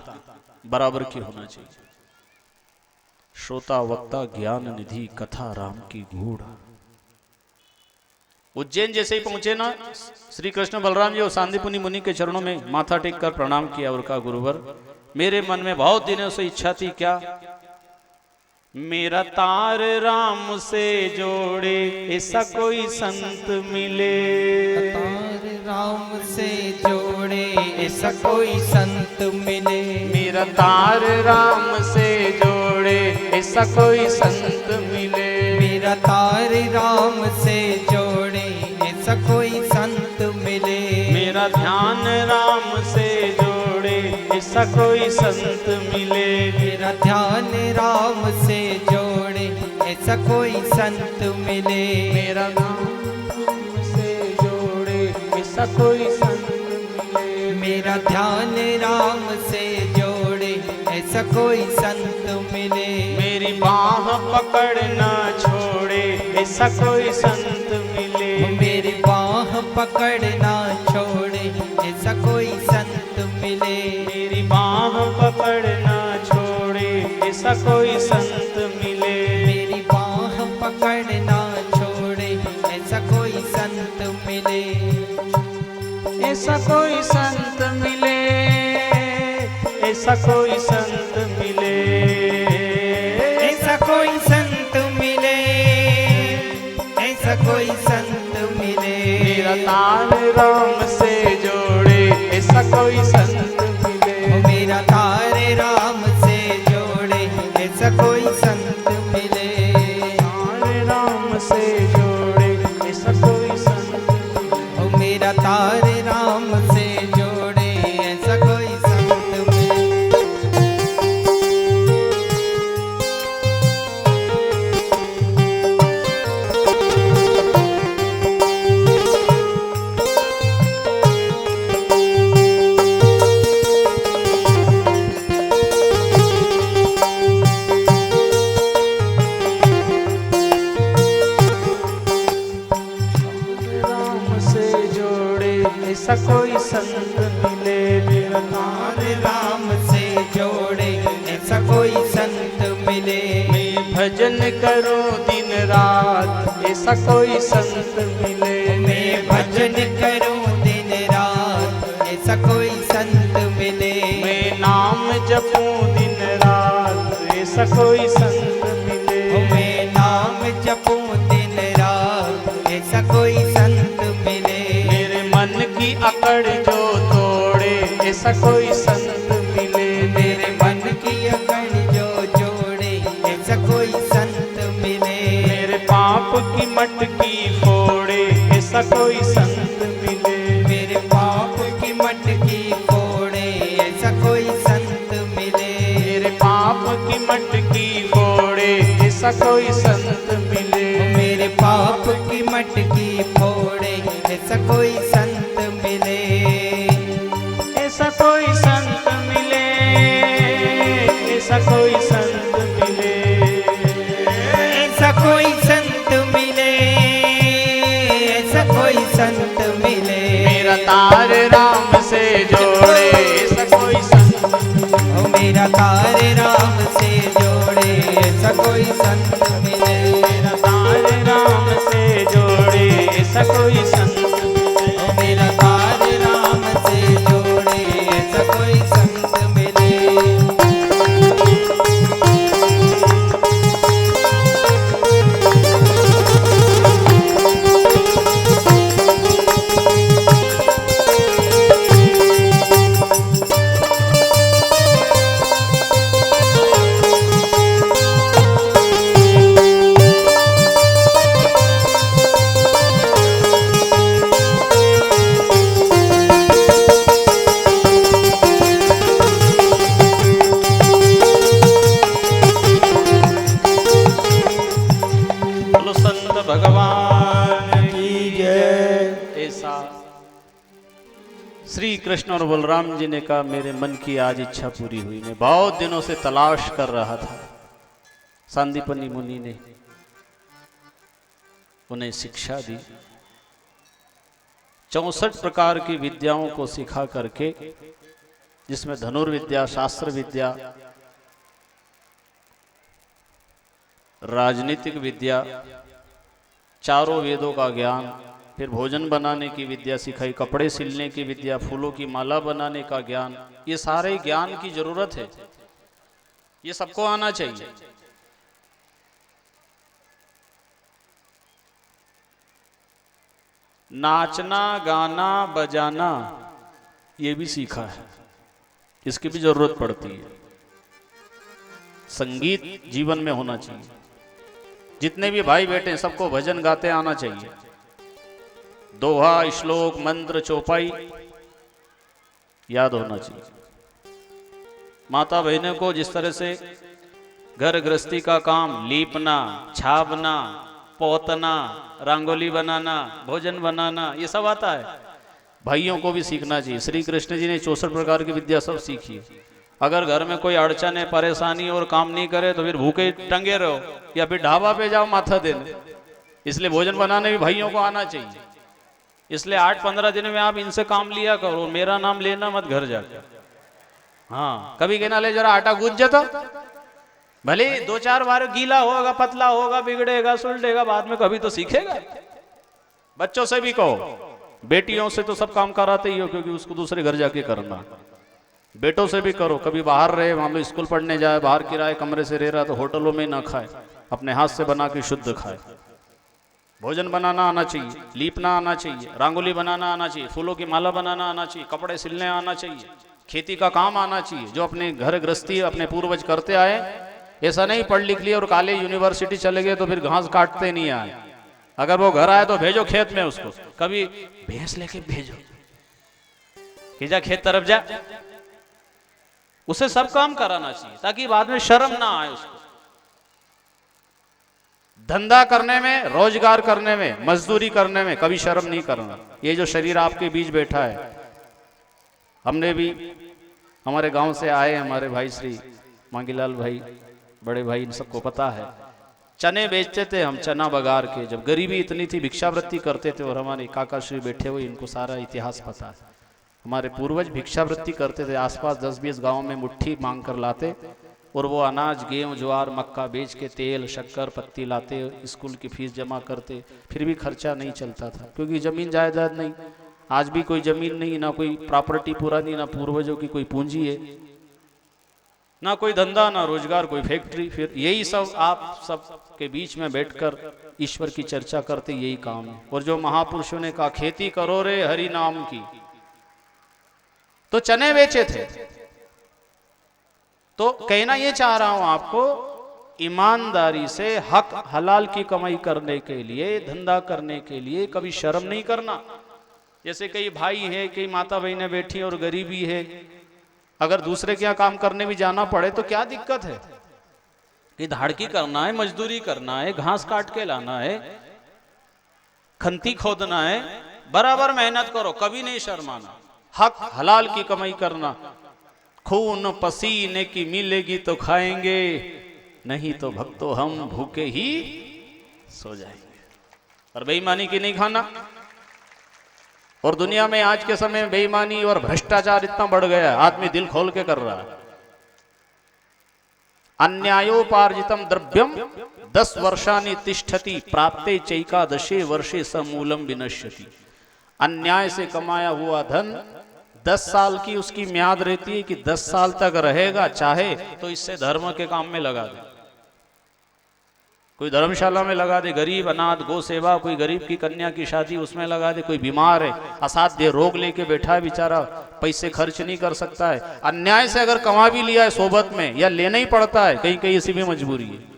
बराबर की होना चाहिए। श्रोता वक्ता ज्ञान निधि कथा राम की गूढ़। उज्जैन जैसे ही पहुंचे ना, श्री कृष्ण बलराम जी और सांदीपुनि मुनि के चरणों में माथा टेक कर प्रणाम किया और कहा, गुरुवर मेरे मन में बहुत दिनों से इच्छा थी, क्या? मेरा तार राम से जोड़े ऐसा कोई संत मिले। तार राम से जोड़े ऐसा कोई संत मिले। मेरा तार राम से जोड़े ऐसा कोई संत मिले। मेरा तार राम से जोड़े ऐसा कोई संत मिले। मेरा ध्यान राम से जोड़े ऐसा कोई संत मिले। मेरा ध्यान राम से जोड़े ऐसा कोई संत मिले। मेरा नाम से जोड़े ऐसा कोई संत मिले। मेरा ध्यान राम से जोड़े ऐसा कोई संत मिले। मेरी बाह पकड़ना छोड़े ऐसा कोई संत मिले। मेरी बाह पकड़ना छोड़े ऐसा कोई संत मिले। मेरी बाह पकड़ना छोड़े ऐसा कोई संत मिले। मेरी बाह पकड़ना छोड़े ऐसा कोई संत मिले। ऐसा कोई संत मिले, ऐसा कोई संत मिले। ऐसा कोई संत मिले, ऐसा कोई संत मिले। मेरा तार राम से जोड़े ऐसा कोई संत मिले। मेरा तार राम से जोड़े ऐसा कोई संत मिले। तार राम से जोड़े ऐसा कोई संत मिले। मेरा तार राम से जोड़े ऐसा कोई संत मिले। ऐसा कोई संत मिले। मेरा तार राम से जोड़े ऐसा कोई संत मिले। मैं भजन करूं दिन रात ऐसा कोई संत मिले। मैं भजन करूं दिन रात ऐसा कोई संत मिले। मैं नाम जपूं दिन रात ऐसा कोई संत मिले। मैं नाम जपूं दिन रात ऐसा कोई संत मिले। मेरे मन की अकड़ जो तोड़े ऐसा कोई संत मिले। मेरे मन की अकड़ जो जोड़े ऐसा कोई संत मिले। मेरे पाप की मटकी फोड़े ऐसा कोई संत मिले। मेरे पाप की मटकी फोड़े ऐसा कोई संत मिले। मेरे पाप की मटकी फोड़े ऐसा कोई संत मिले। मेरे पाप की मटकी फोड़े ऐसा कोई संत मिले। ऐसा कोई संत मिले, ऐसा कोई संत मिले। ऐसा कोई संत मिले, ऐसा कोई संत मिले। मेरा तार राम से जोड़े ऐसा कोई संत। ओ मेरा तार राम से जोड़े ऐसा कोई संत मिले। मेरा तार राम से जोड़े ऐसा कोई संत मिले। ओ मेरा तार राम से जोड़े ऐसा कोई संत मिले। बोलो संत भगवान श्री कृष्ण और बलराम जी ने कहा मेरे मन की आज इच्छा पूरी हुई, मैं बहुत दिनों से तलाश कर रहा था। सांदीपनी मुनि ने उन्हें शिक्षा दी, 64 प्रकार की विद्याओं को सिखा करके, जिसमें धनुर्विद्या, शास्त्र विद्या, राजनीतिक विद्या, चारों वेदों का ज्ञान, फिर भोजन बनाने की विद्या सिखाई, कपड़े सिलने की विद्या, फूलों की माला बनाने का ज्ञान। ये सारे ज्ञान की जरूरत है, ये सबको आना चाहिए। नाचना, गाना, बजाना ये भी सीखा है, इसकी भी जरूरत पड़ती है। संगीत जीवन में होना चाहिए। जितने भी भाई बेटे हैं सबको भजन गाते आना चाहिए। दोहा, श्लोक, मंत्र, चौपाई याद होना चाहिए। माता बहनों को जिस तरह से घर गृहस्थी का काम, लीपना, छापना, पोतना, रंगोली बनाना, भोजन बनाना, ये सब आता है, भाइयों को भी सीखना चाहिए। श्री कृष्ण जी ने 64 प्रकार की विद्या सब सीखी। अगर घर में कोई अड़चन है, परेशानी और काम नहीं करे तो फिर भूखे टंगे रहो या फिर ढाबा पे जाओ माथा देने। इसलिए भोजन बनाने भी भाइयों को आना चाहिए। इसलिए 8-15 दिन में आप इनसे काम लिया करो, मेरा नाम लेना मत घर जाकर। हाँ, कभी कहना ले जरा आटा गूंज जाता, भले 2-4 बार गीला होगा, पतला होगा, बिगड़ेगा, सुलटेगा, बाद में कभी तो सीखेगा। बच्चों से भी कहो, बेटियों से तो सब काम कराते ही हो क्योंकि उसको दूसरे घर जाके करना। बेटों से भी करो, कभी बाहर रहे, मान लो स्कूल पढ़ने जाए, बाहर किराए कमरे से रह रहा तो होटलों में ना खाए, अपने हाथ से बना के शुद्ध खाए। भोजन बनाना आना चाहिए, लीपना आना चाहिए, रंगोली बनाना आना चाहिए, फूलों की माला बनाना आना चाहिए, कपड़े सिलने आना चाहिए, खेती का काम आना चाहिए, जो अपने घर गृहस्थी अपने पूर्वज करते आए। ऐसा नहीं पढ़ लिख लिया और काले यूनिवर्सिटी चले गए तो फिर घास काटते नहीं आए। अगर वो घर आए तो भेजो खेत में, उसको कभी भैंस लेके भेजो कि जा खेत तरफ जा, उसे सब काम कराना चाहिए ताकि बाद में शर्म ना आए उसको। धंधा करने में, रोजगार करने में, मजदूरी करने में कभी शर्म नहीं करना। ये जो शरीर आपके बीच बैठा है, हमने भी, हमारे गांव से आए हमारे भाई श्री मांगीलाल भाई, बड़े भाई, इन सबको पता है, चने बेचते थे हम, चना बगार के। जब गरीबी इतनी थी भिक्षावृत्ति करते थे, और हमारे काका श्री बैठे हुए, इनको सारा इतिहास पता है। हमारे पूर्वज भिक्षावृत्ति करते थे, आसपास 10-20 गांव में मुट्ठी मांग कर लाते और वो अनाज, गेहूं, ज्वार, मक्का बेच के तेल, शक्कर, पत्ती लाते, स्कूल की फीस जमा करते। फिर भी खर्चा नहीं चलता था क्योंकि जमीन जायदाद नहीं, आज भी कोई जमीन नहीं, ना कोई प्रॉपर्टी पुरानी, ना पूर्वजों की कोई पूंजी है, ना कोई धंधा, ना रोजगार, कोई फैक्ट्री। फिर यही सब आप सब के बीच में बैठकर ईश्वर की चर्चा करते, यही काम है। और जो महापुरुषों ने कहा खेती करो रे हरि नाम की, तो चने बेचे थे। तो कहना ये चाह रहा हूं आपको, ईमानदारी से हक हलाल की कमाई करने के लिए, धंधा करने के लिए कभी शर्म नहीं करना। जैसे कई भाई है, कई माता बहनें बैठी और गरीबी है, अगर दूसरे के यहाँ काम करने भी जाना पड़े तो क्या दिक्कत है कि धाड़की करना है, मजदूरी करना है, घास काट के लाना है, खंती खोदना है, बराबर मेहनत करो, कभी नहीं शर्माना। हक हलाल की कमाई करना। खून पसीने की मिलेगी तो खाएंगे, नहीं तो भक्तों हम भूखे ही सो जाएंगे। और बेईमानी की नहीं खाना। और दुनिया में आज के समय में बेईमानी और भ्रष्टाचार इतना बढ़ गया है, आदमी दिल खोल के कर रहा है। अन्यायोपार्जितम द्रव्यम 10 वर्षानि तिष्ठति प्राप्ते चैकादशे वर्षे समूलम विनश्यति। अन्याय से कमाया हुआ धन 10 साल की उसकी म्याद रहती है कि 10 साल तक रहेगा, चाहे तो इससे धर्म के काम में लगा दे, कोई धर्मशाला में लगा दे, गरीब अनाथ गौ सेवा, कोई गरीब की कन्या की शादी उसमें लगा दे, कोई बीमार है, असाध्य रोग लेके बैठा है बेचारा, पैसे खर्च नहीं कर सकता है, अन्याय से अगर कमा भी लिया है सोबत में या लेना ही पड़ता है, कहीं कहीं ऐसी भी मजबूरी है,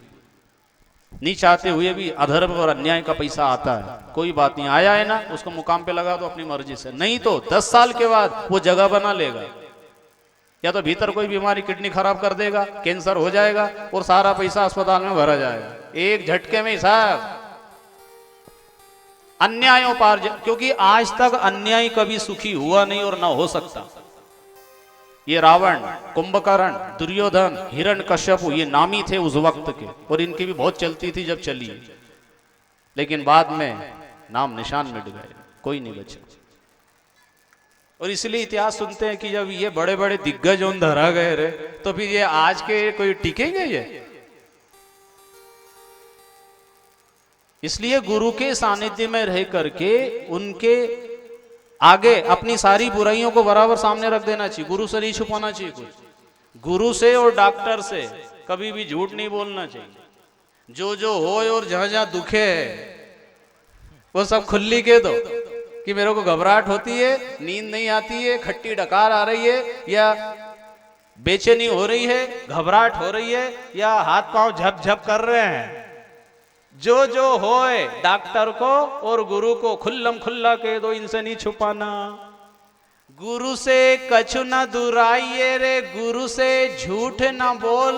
नहीं चाहते हुए भी अधर्म और अन्याय का पैसा आता है, कोई बात नहीं, आया है ना, उसको मुकाम पे लगा दो अपनी मर्जी से, नहीं तो 10 साल के बाद वो जगह बना लेगा, या तो भीतर कोई बीमारी किडनी खराब कर देगा, कैंसर हो जाएगा और सारा पैसा अस्पताल में भरा जाएगा एक झटके में ही साहब। अन्यायों पार क्योंकि आज तक अन्यायी कभी सुखी हुआ नहीं और ना हो सकता। ये रावण, कुंभकर्ण, दुर्योधन, हिरण्यकश्यप ये नामी थे उस वक्त के, और इनकी भी बहुत चलती थी जब चली, लेकिन बाद में नाम निशान मिट गए, कोई नहीं बचा। और इसलिए इतिहास सुनते हैं कि जब ये बड़े बड़े दिग्गज उन धरा गए रे, तो फिर ये आज के कोई टिकेंगे ये? इसलिए गुरु के सानिध्य में रह करके उनके आगे अपनी सारी बुराइयों को बराबर सामने रख देना चाहिए। गुरु से नहीं छुपाना चाहिए कुछ। गुरु से और डॉक्टर से कभी भी झूठ नहीं बोलना चाहिए। जो हो और जहां जहां दुखे है वो सब खुली कह दो कि मेरे को घबराहट होती है, नींद नहीं आती है, खट्टी डकार आ रही है, या बेचैनी हो रही है, घबराहट हो रही है, या हाथ पांव झप झप कर रहे हैं। जो होए डॉक्टर को और गुरु को खुल्लम खुल्ला कह दो, इनसे नहीं छुपाना। गुरु से कछु न दुराइए रे, गुरु से झूठ न बोल,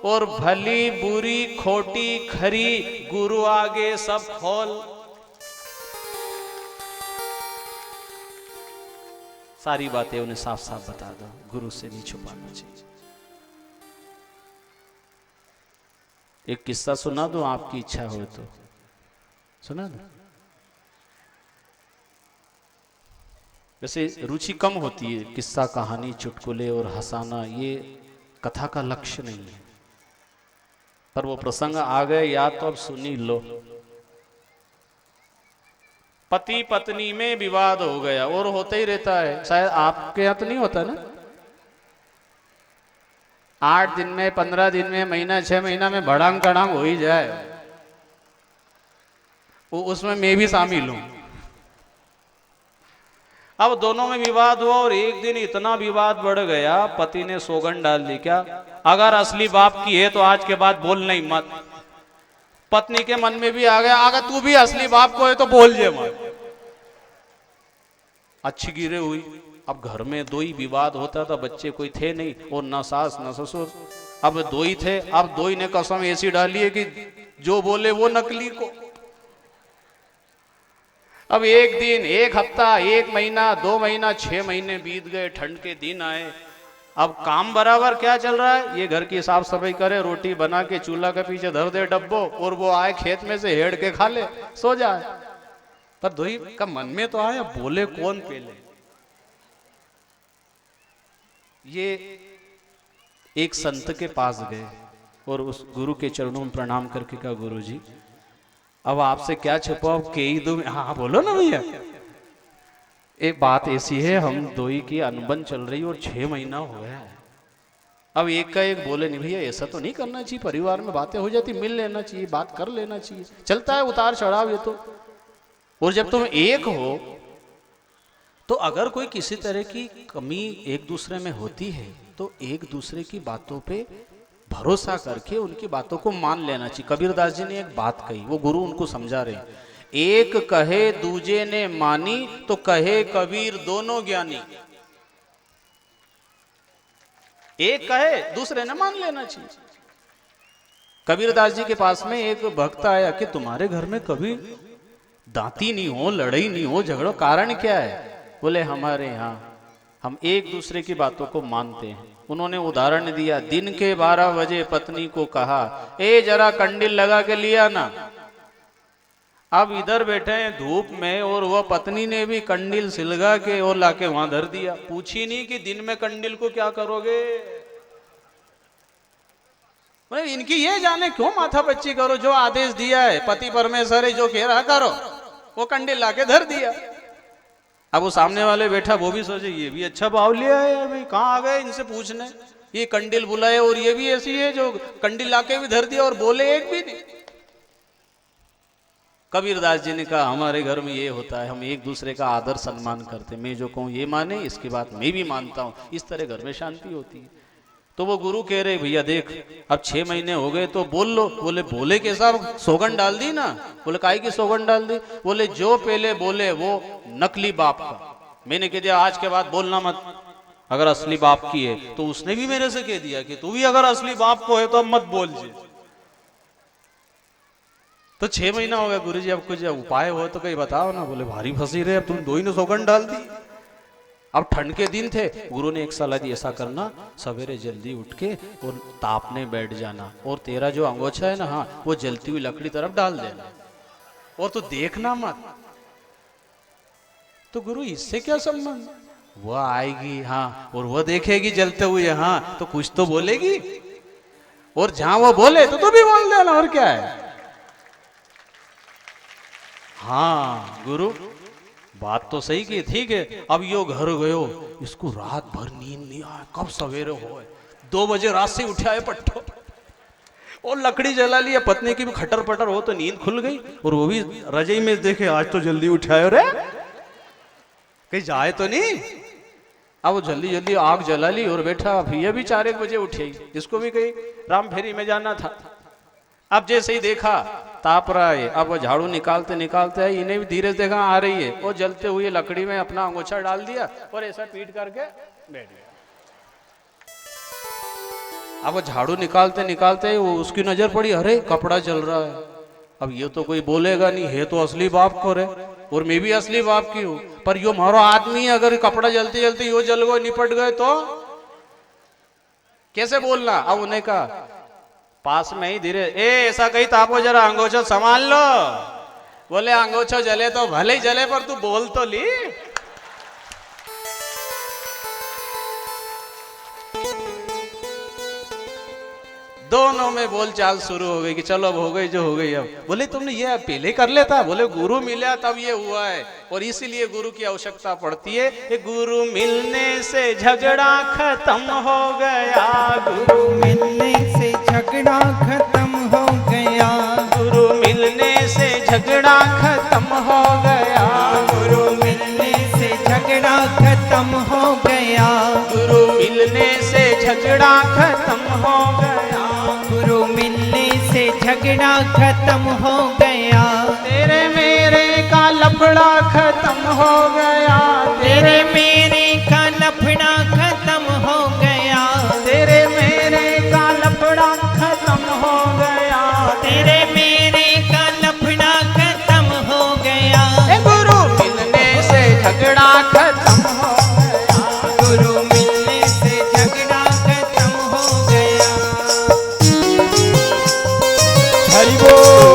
और भली बुरी खोटी खरी गुरु आगे सब खोल। सारी बातें उन्हें साफ साफ बता दो, गुरु से नहीं छुपाना चाहिए। एक किस्सा सुना दो, आपकी इच्छा हो तो सुना दो। वैसे रुचि कम होती है, किस्सा कहानी चुटकुले और हंसाना ये कथा का लक्ष्य नहीं है, पर वो प्रसंग आ गए याद तो अब सुनी लो। पति पत्नी में विवाद हो गया, और होता ही रहता है, शायद आपके यहाँ तो नहीं होता ना। 8 दिन में, 15 दिन में, महीना 6 महीना में भड़ांग कड़ांग हो ही जाए, उसमें मैं भी शामिल हूं। अब दोनों में विवाद हुआ, और एक दिन इतना विवाद बढ़ गया, पति ने सौगंध डाल दी, क्या अगर असली बाप की है तो आज के बाद बोलना ही मत। पत्नी के मन में भी आ गया, अगर तू भी असली बाप को है तो बोल जे मत। अच्छी गिरे हुई। अब घर में दो ही विवाद होता था, बच्चे कोई थे नहीं, और न सास न ससुर, अब दो ही थे। अब दो ही ने कसम ऐसी डाली है कि जो बोले वो नकली को। अब एक दिन, एक हफ्ता, 1 महीना, 2 महीना, 6 महीने बीत गए, ठंड के दिन आए। अब काम बराबर क्या चल रहा है, ये घर की साफ सफाई करे, रोटी बना के चूल्हा के पीछे धर दे डब्बो, और वो आए खेत में से हेड़ के खा ले, सो जाए। पर दो ही का मन में तो आया, बोले कौन पहले। ये एक संत के पास गए और उस गुरु के चरणों में प्रणाम करके कहा, गुरु जी अब आपसे क्या छुपाओ, के ही दो। हाँ बोलो ना भैया। एक बात ऐसी है, हम दो ही की अनबन चल रही और 6 महीना हो गया है। अब एक का एक बोले, नहीं भैया ऐसा तो नहीं करना चाहिए, परिवार में बातें हो जाती, मिल लेना चाहिए, बात कर लेना चाहिए, चलता है उतार चढ़ाव ये तो। और जब तुम एक हो तो अगर कोई किसी तरह की कमी एक दूसरे में होती है तो एक दूसरे की बातों पे भरोसा करके उनकी बातों को मान लेना चाहिए। कबीरदास जी ने एक बात कही, वो गुरु उनको समझा रहे, एक कहे दूजे ने मानी तो कहे कबीर दोनों ज्ञानी। एक कहे दूसरे ने मान लेना चाहिए। कबीरदास जी के पास में एक भक्त आया कि तुम्हारे घर में कभी दांती नहीं हो, लड़ाई नहीं हो, झगड़ो, कारण क्या है? बोले हमारे यहाँ हम एक दूसरे की बातों को मानते हैं। उन्होंने उदाहरण दिया, दिन के 12 बजे पत्नी को कहा, ए जरा कंडील लगा के लिया ना। अब इधर बैठे हैं धूप में और वह पत्नी ने भी कंडील सिलगा के और लाके वहां धर दिया। पूछी नहीं कि दिन में कंडील को क्या करोगे। इनकी ये जाने क्यों माथा पच्ची करो, जो आदेश दिया है पति परमेश्वर है, जो कह रहा करो, वो कंडील लाके धर दिया। अब वो सामने वाले बैठा, वो भी सोचे ये भी अच्छा भाव लिया है यार, भाई कहाँ आ गए इनसे पूछने, ये कंडील बुलाए और ये भी ऐसी है जो कंडील लाके भी धर दिया और बोले एक भी नहीं। कबीरदास जी ने कहा हमारे घर में ये होता है, हम एक दूसरे का आदर सम्मान करते, मैं जो कहूँ ये माने, इसकी बात मैं भी मानता हूँ, इस तरह घर में शांति होती है। तो वो गुरु कह रहे भैया देख अब 6 महीने हो गए तो बोल लो। बोले बोले के साहब सौगंध डाल दी ना। बोले काहे की सौगंध डाल दी? बोले जो पहले बोले वो नकली बाप का, मैंने कह दिया आज के बाद बोलना मत, अगर असली बाप की है तो उसने भी मेरे से कह दिया कि तू भी अगर असली बाप को है तो अब मत बोल जी। तो 6 महीना हो गया गुरुजी, अब कुछ उपाय हो तो कहीं बताओ ना। बोले भारी फंसी रहे, अब तुम 2 ही ने सौगंध डाल दी। अब ठंड के दिन थे, गुरु ने एक सलाह दी, ऐसा करना सवेरे जल्दी उठ के और तापने बैठ जाना, और तेरा जो अंगोछा है ना, हाँ, वो जलती हुई लकड़ी तरफ डाल देना, और तो देखना मत। तो गुरु इससे क्या संबंध? वह आएगी, हाँ, और वह देखेगी जलते हुए, हाँ, तो कुछ तो बोलेगी, और जहां वो बोले तो भी बोल देना, और क्या है। हाँ गुरु बात तो सही की, ठीक है। अब यो घर गयो, इसको रात भर नींद नहीं आया, कब सवेरे हो 2 बजे रात से उठे आए पट्टो, और लकड़ी जला लिया। पत्नी की भी खटर पटर हो तो नींद खुल गई, और वो भी रजाई में देखे आज तो जल्दी उठाए, रे कहीं जाए तो नहीं। अब वो जल्दी जल्दी आग जला ली और बैठा। फिर ये भी 4-1 बजे उठी, इसको भी कहीं राम फेरी में जाना था। अब जैसे ही देखा ताप रहा है, अब वो झाड़ू निकालते निकालते है, इन्हें भी धीरे से देखा आ रही है, वो जलते हुए लकड़ी में अपना अंगोछा डाल दिया और ऐसा पीट करके बैठ गया। अब वो झाड़ू निकालते निकालते वो उसकी नजर पड़ी, अरे कपड़ा जल रहा है। अब ये तो कोई बोलेगा नहीं, है तो असली बाप को रे, और मैं भी असली बाप की हूं, पर यो मारो आदमी अगर कपड़ा जलते जलते यो जल गए, निपट गए तो कैसे बोलना। अब उन्हें कहा पास में ही धीरे, ए ऐसा कहीं तापो जरा, अंगोछा संभाल लो। बोले अंगोछा जले तो भले ही जले, पर तू बोल तो ली। दोनों में बोलचाल शुरू हो गई कि चलो अब हो गई जो हो गई। अब बोले तुमने ये पहले कर लेता। बोले गुरु मिला तब ये हुआ है, और इसीलिए गुरु की आवश्यकता पड़ती है। कि गुरु मिलने से झगड़ा खत्म हो गया, गुरु मिलने से झगड़ा खत्म हो गया, गुरु मिलने से झगड़ा खत्म हो गया, गुरु मिलने से झगड़ा खत्म हो गया, गुरु मिलने से झगड़ा खत्म हो गया, गुरु मिलने से झगड़ा खत्म हो गया, तेरे मेरे का लफड़ा खत्म हो गया, तेरे मेरे का लफड़ा खत्म हो गया, तेरे मेरे का लफड़ा खत्म हो गया, तेरे मेरे का लफड़ा खत्म हो गया, गुरु मिलने से झगड़ा खत्म हो गया, गुरु मिलने से झगड़ा खत्म हो गया। हरि बोल।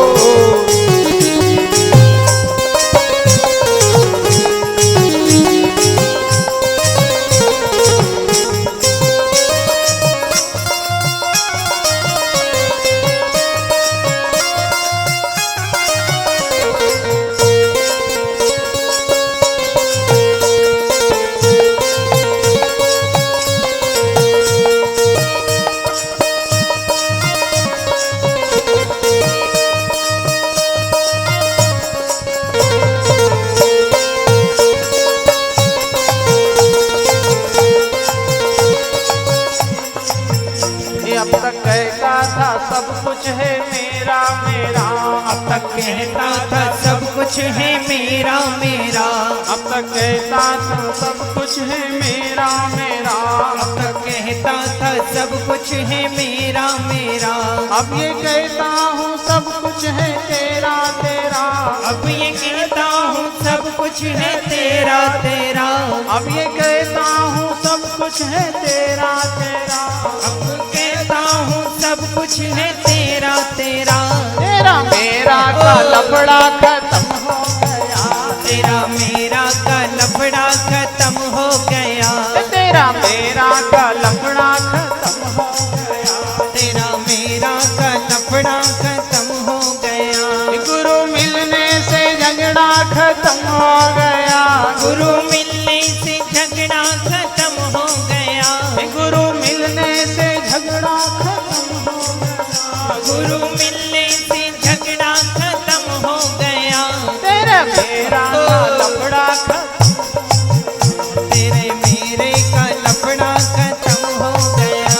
अब तक कहता था सब कुछ है मेरा मेरा, अब तक कहता था सब कुछ है मेरा मेरा, अब तक कहता था सब कुछ है मेरा मेरा, अब तक कहता था सब कुछ है मेरा मेरा, अब ये कहता हूँ सब कुछ है तेरा तेरा, अब ये कहता हूँ सब कुछ है तेरा तेरा, अब ये कहता हूँ सब कुछ है तेरा तेरा, अब कहता हूँ सब कुछ है तेरा तेरा, तेरा मेरा का लफड़ा खत्म हो गया, तेरा मेरा का लफड़ा खत्म हो गया, तेरा मेरा का लफड़ा खत्म हो गया, तेरा मेरा का लफड़ा खत्म हो गया, गुरु मिलने से झगड़ा खत्म हो गया, गुरु मिलने से झगड़ा खत्म हो गया, गुरु मिलने से झगड़ा खत्म हो गया, गुरु मिलने से झगड़ा खत्म हो गया, तेरा मेरा का लफड़ा खत्म, तेरे मेरे का लफड़ा खत्म हो गया।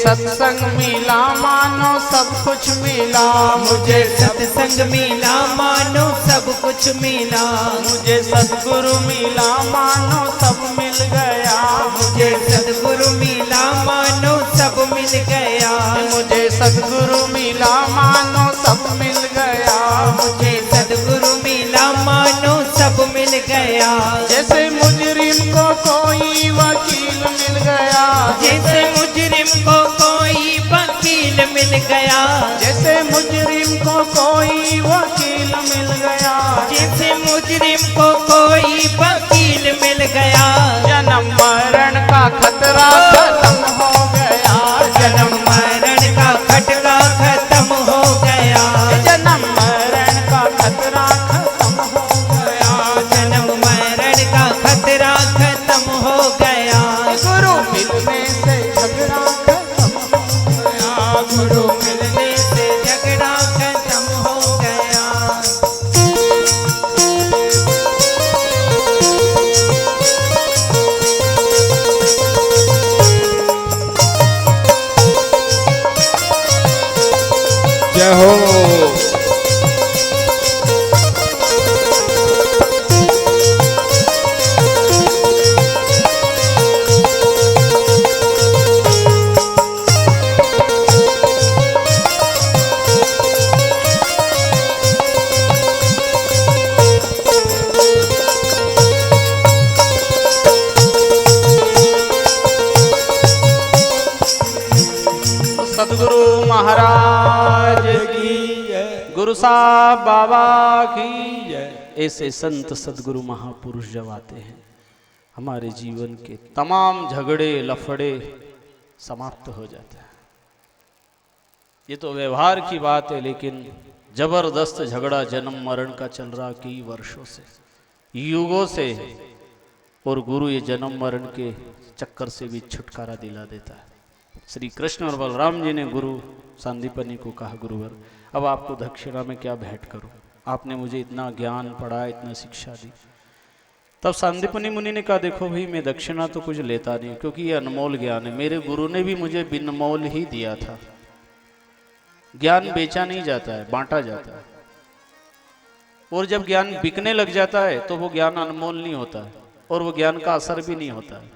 सत्संग मिला मानो सब कुछ मिला, मुझे सत्संग मिला मानो सब कुछ मिला, मुझे सद्गुरु मिला मानो सब मिल गया, मुझे सद्गुरु मिला मानो सब मिल गया, मुझे सद्गुरु मिला मानो सब मिल गया, मुझे सद्गुरु मिला मानो सब मिल गया। जैसे मुजरिम को कोई वकील मिल गया, जैसे मुजरिम को कोई वकील मिल गया, जैसे मुजरिम को कोई वकील मिल गया, जैसे मुजरिम को कोई वकील मिल गया, जन्म मरण का खतरा खत्म हो गया, जन्म मरण का खतरा खत्म हो गया, जन्म मरण का खतरा खत्म हो गया, जन्म मरण का खतरा खत्म हो गया, गुरु मिलने से झगड़ा खत्म हो गया, गुरु मिलने से झगड़ा खत्म हो गया। जय हो। सदगुरु महाराज की जय। गुरु साहब बाबा की जय। ऐसे संत सदगुरु महापुरुष जब आते हैं हमारे जीवन के तमाम झगड़े लफड़े समाप्त हो जाते हैं। ये तो व्यवहार की बात है, लेकिन जबरदस्त झगड़ा जन्म मरण का चल रहा कई वर्षों से, युगों से, और गुरु ये जन्म मरण के चक्कर से भी छुटकारा दिला देता है। श्री कृष्ण और बलराम जी ने गुरु सांदीपनि को कहा, गुरुवर अब आपको दक्षिणा में क्या भेंट करूं, आपने मुझे इतना ज्ञान पढ़ाया, इतना शिक्षा दी। तब सांदीपनि मुनि ने कहा, देखो भाई मैं दक्षिणा तो कुछ लेता नहीं, क्योंकि ये अनमोल ज्ञान है, मेरे गुरु ने भी मुझे बिन मोल ही दिया था। ज्ञान बेचा नहीं जाता है, बांटा जाता है, और जब ज्ञान बिकने लग जाता है तो वो ज्ञान अनमोल नहीं होता है, और वो ज्ञान का असर भी नहीं होता है।